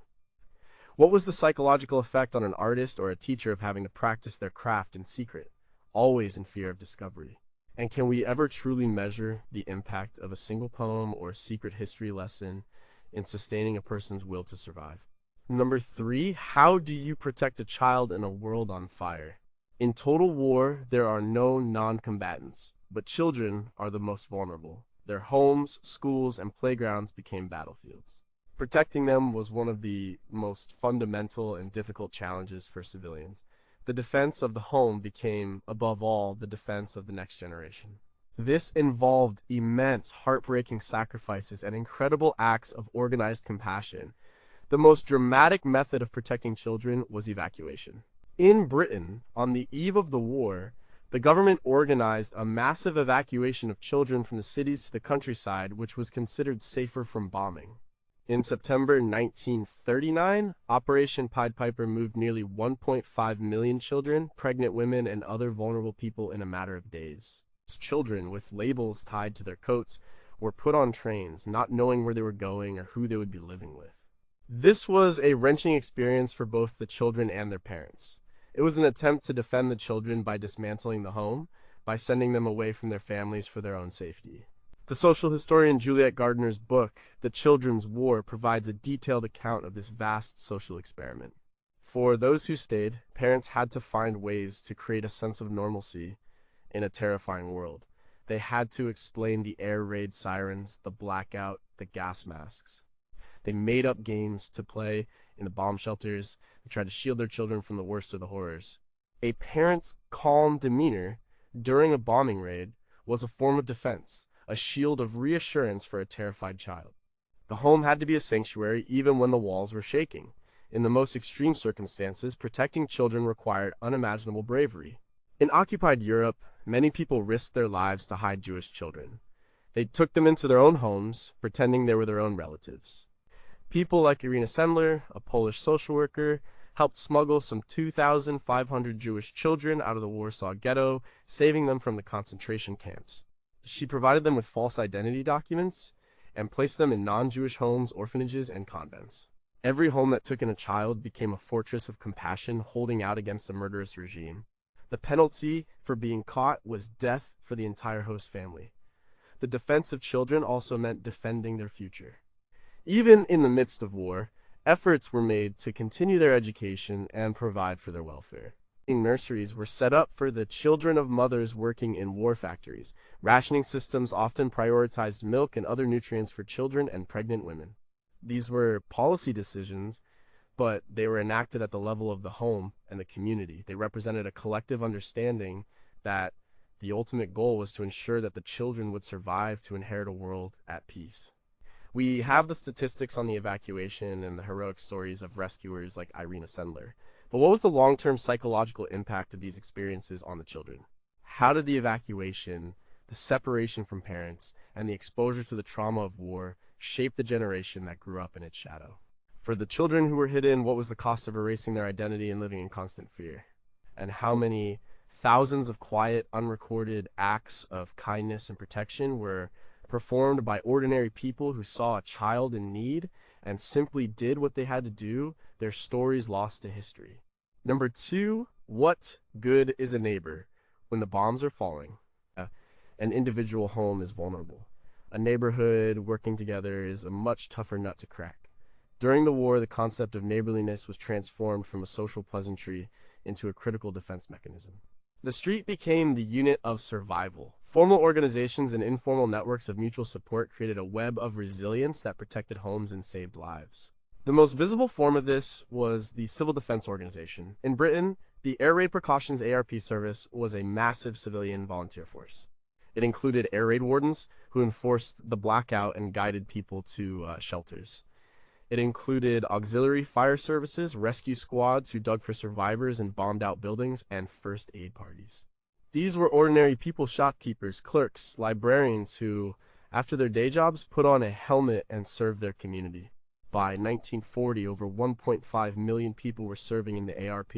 [SPEAKER 1] What was the psychological effect on an artist or a teacher of having to practice their craft in secret, always in fear of discovery? And can we ever truly measure the impact of a single poem or secret history lesson in sustaining a person's will to survive? Number 3, how do you protect a child in a world on fire? In total war, there are no non-combatants, but children are the most vulnerable. Their homes, schools, and playgrounds became battlefields. Protecting them was one of the most fundamental and difficult challenges for civilians. The defense of the home became, above all, the defense of the next generation. This involved immense, heartbreaking sacrifices and incredible acts of organized compassion. The most dramatic method of protecting children was evacuation. In Britain, on the eve of the war, the government organized a massive evacuation of children from the cities to the countryside, which was considered safer from bombing. In September 1939, Operation Pied Piper moved nearly 1.5 million children, pregnant women, and other vulnerable people in a matter of days. Children with labels tied to their coats were put on trains, not knowing where they were going or who they would be living with. This was a wrenching experience for both the children and their parents. It was an attempt to defend the children by dismantling the home, by sending them away from their families for their own safety. The social historian Juliet Gardner's book, The Children's War, provides a detailed account of this vast social experiment. For those who stayed, parents had to find ways to create a sense of normalcy in a terrifying world. They had to explain the air raid sirens, the blackout, the gas masks. They made up games to play in the bomb shelters. They tried to shield their children from the worst of the horrors. A parent's calm demeanor during a bombing raid was a form of defense, a shield of reassurance for a terrified child. The home had to be a sanctuary even when the walls were shaking. In the most extreme circumstances, protecting children required unimaginable bravery. In occupied Europe, many people risked their lives to hide Jewish children. They took them into their own homes, pretending they were their own relatives. People like Irina Sendler, a Polish social worker, helped smuggle some 2,500 Jewish children out of the Warsaw Ghetto, saving them from the concentration camps. She provided them with false identity documents and placed them in non-Jewish homes, orphanages, and convents. Every home that took in a child became a fortress of compassion, holding out against a murderous regime. The penalty for being caught was death for the entire host family. The defense of children also meant defending their future. Even in the midst of war, efforts were made to continue their education and provide for their welfare. Nurseries were set up for the children of mothers working in war factories. Rationing systems often prioritized milk and other nutrients for children and pregnant women. These were policy decisions, but they were enacted at the level of the home and the community. They represented a collective understanding that the ultimate goal was to ensure that the children would survive to inherit a world at peace. We have the statistics on the evacuation and the heroic stories of rescuers like Irina Sendler. But what was the long-term psychological impact of these experiences on the children? How did the evacuation, the separation from parents, and the exposure to the trauma of war shape the generation that grew up in its shadow? For the children who were hidden, what was the cost of erasing their identity and living in constant fear? And how many thousands of quiet, unrecorded acts of kindness and protection were performed by ordinary people who saw a child in need and simply did what they had to do, their stories lost to history? Number 2, what good is a neighbor when the bombs are falling? An individual home is vulnerable. A neighborhood working together is a much tougher nut to crack. During the war, the concept of neighborliness was transformed from a social pleasantry into a critical defense mechanism. The street became the unit of survival. Formal organizations and informal networks of mutual support created a web of resilience that protected homes and saved lives. The most visible form of this was the Civil Defense Organization. In Britain, the Air Raid Precautions ARP service was a massive civilian volunteer force. It included air raid wardens who enforced the blackout and guided people to shelters. It included auxiliary fire services, rescue squads who dug for survivors and bombed out buildings, and first aid parties. These were ordinary people, shopkeepers, clerks, librarians who, after their day jobs, put on a helmet and served their community. By 1940, over 1.5 million people were serving in the ARP.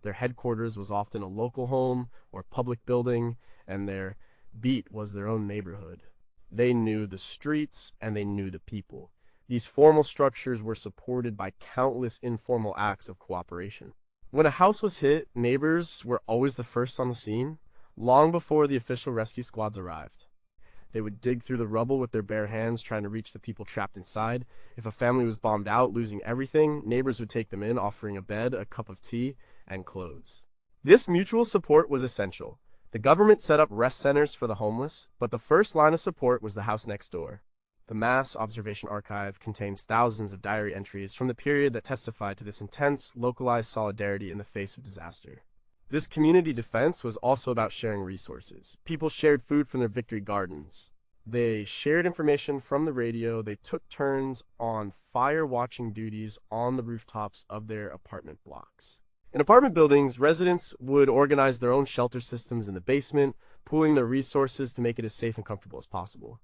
[SPEAKER 1] Their headquarters was often a local home or public building, and their beat was their own neighborhood. They knew the streets and they knew the people. These formal structures were supported by countless informal acts of cooperation. When a house was hit, neighbors were always the first on the scene, long before the official rescue squads arrived. They would dig through the rubble with their bare hands, trying to reach the people trapped inside. If a family was bombed out, losing everything, neighbors would take them in, offering a bed, a cup of tea, and clothes. This mutual support was essential. The government set up rest centers for the homeless, but the first line of support was the house next door. The Mass Observation Archive contains thousands of diary entries from the period that testify to this intense, localized solidarity in the face of disaster. This community defense was also about sharing resources. People shared food from their victory gardens. They shared information from the radio. They took turns on fire watching duties on the rooftops of their apartment blocks. In apartment buildings, residents would organize their own shelter systems in the basement, pooling their resources to make it as safe and comfortable as possible.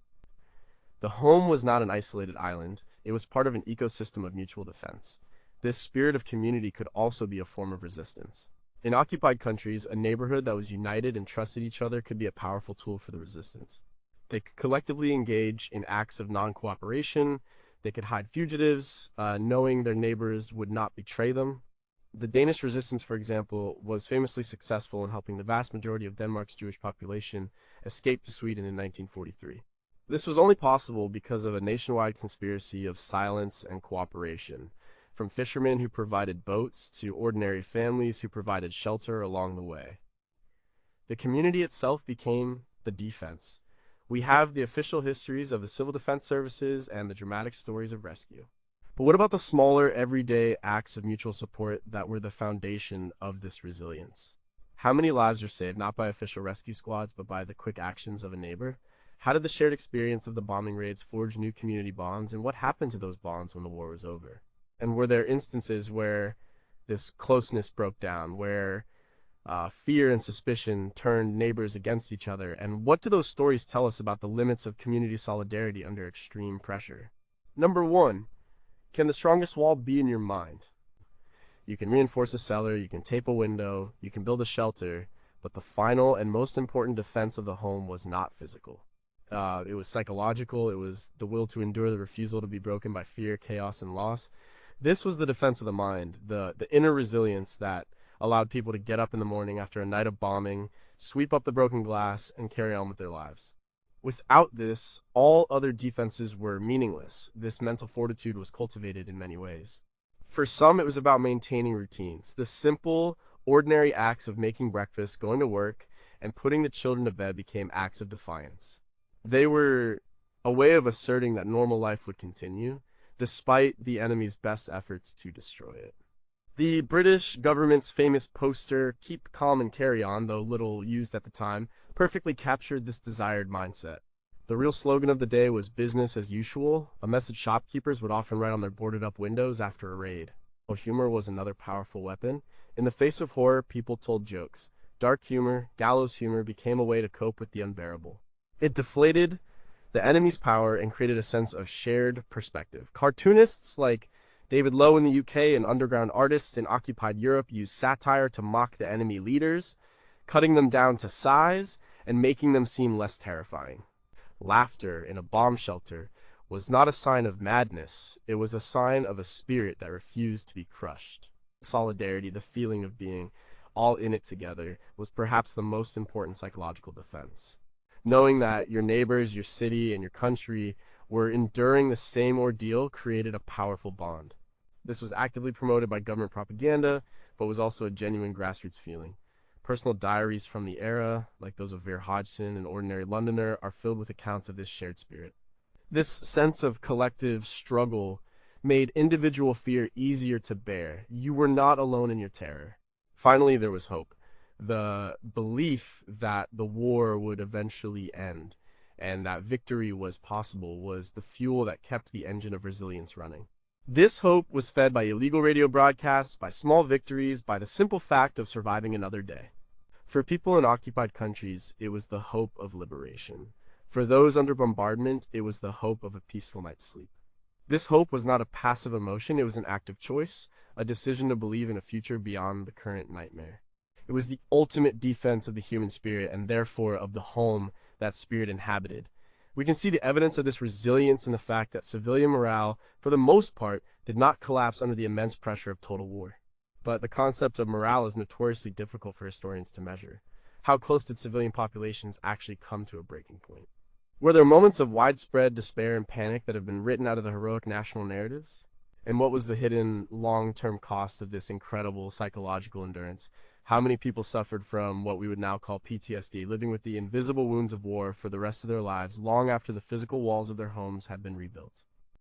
[SPEAKER 1] The home was not an isolated island. It was part of an ecosystem of mutual defense. This spirit of community could also be a form of resistance. In occupied countries, a neighborhood that was united and trusted each other could be a powerful tool for the resistance. They could collectively engage in acts of non-cooperation. They could hide fugitives, knowing their neighbors would not betray them. The Danish resistance, for example, was famously successful in helping the vast majority of Denmark's Jewish population escape to Sweden in 1943. This was only possible because of a nationwide conspiracy of silence and cooperation, from fishermen who provided boats to ordinary families who provided shelter along the way. The community itself became the defense. We have the official histories of the civil defense services and the dramatic stories of rescue. But what about the smaller, everyday acts of mutual support that were the foundation of this resilience? How many lives were saved not by official rescue squads, but by the quick actions of a neighbor? How did the shared experience of the bombing raids forge new community bonds, and what happened to those bonds when the war was over? And were there instances where this closeness broke down, where fear and suspicion turned neighbors against each other? And what do those stories tell us about the limits of community solidarity under extreme pressure? Number one, can the strongest wall be in your mind? You can reinforce a cellar, you can tape a window, you can build a shelter, but the final and most important defense of the home was not physical. It was psychological. It was the will to endure, the refusal to be broken by fear, chaos, and loss. This was the defense of the mind, the inner resilience that allowed people to get up in the morning after a night of bombing, sweep up the broken glass, and carry on with their lives. Without this, all other defenses were meaningless. This mental fortitude was cultivated in many ways. For some, it was about maintaining routines. The simple, ordinary acts of making breakfast, going to work, and putting the children to bed became acts of defiance. They were a way of asserting that normal life would continue, despite the enemy's best efforts to destroy it. The British government's famous poster, "Keep Calm and Carry On," though little used at the time, perfectly captured this desired mindset. The real slogan of the day was "business as usual," a message shopkeepers would often write on their boarded-up windows after a raid. Well, humor was another powerful weapon. In the face of horror, people told jokes. Dark humor, gallows humor, became a way to cope with the unbearable. It deflated the enemy's power and created a sense of shared perspective. Cartoonists like David Lowe in the UK and underground artists in occupied Europe used satire to mock the enemy leaders, cutting them down to size and making them seem less terrifying. Laughter in a bomb shelter was not a sign of madness. It was a sign of a spirit that refused to be crushed. Solidarity, the feeling of being all in it together, was perhaps the most important psychological defense. Knowing that your neighbors, your city, and your country were enduring the same ordeal created a powerful bond. This was actively promoted by government propaganda, but was also a genuine grassroots feeling. Personal diaries from the era, like those of Vera Hodgson, an ordinary Londoner, are filled with accounts of this shared spirit. This sense of collective struggle made individual fear easier to bear. You were not alone in your terror. Finally, there was hope. The belief that the war would eventually end and that victory was possible was the fuel that kept the engine of resilience running. This hope was fed by illegal radio broadcasts, by small victories, by the simple fact of surviving another day. For people in occupied countries, it was the hope of liberation. For those under bombardment, it was the hope of a peaceful night's sleep. This hope was not a passive emotion, it was an active choice, a decision to believe in a future beyond the current nightmare. It was the ultimate defense of the human spirit and therefore of the home that spirit inhabited. We can see the evidence of this resilience in the fact that civilian morale, for the most part, did not collapse under the immense pressure of total war. But the concept of morale is notoriously difficult for historians to measure. How close did civilian populations actually come to a breaking point? Were there moments of widespread despair and panic that have been written out of the heroic national narratives? And what was the hidden long-term cost of this incredible psychological endurance? How many people suffered from what we would now call PTSD, living with the invisible wounds of war for the rest of their lives, long after the physical walls of their homes had been rebuilt?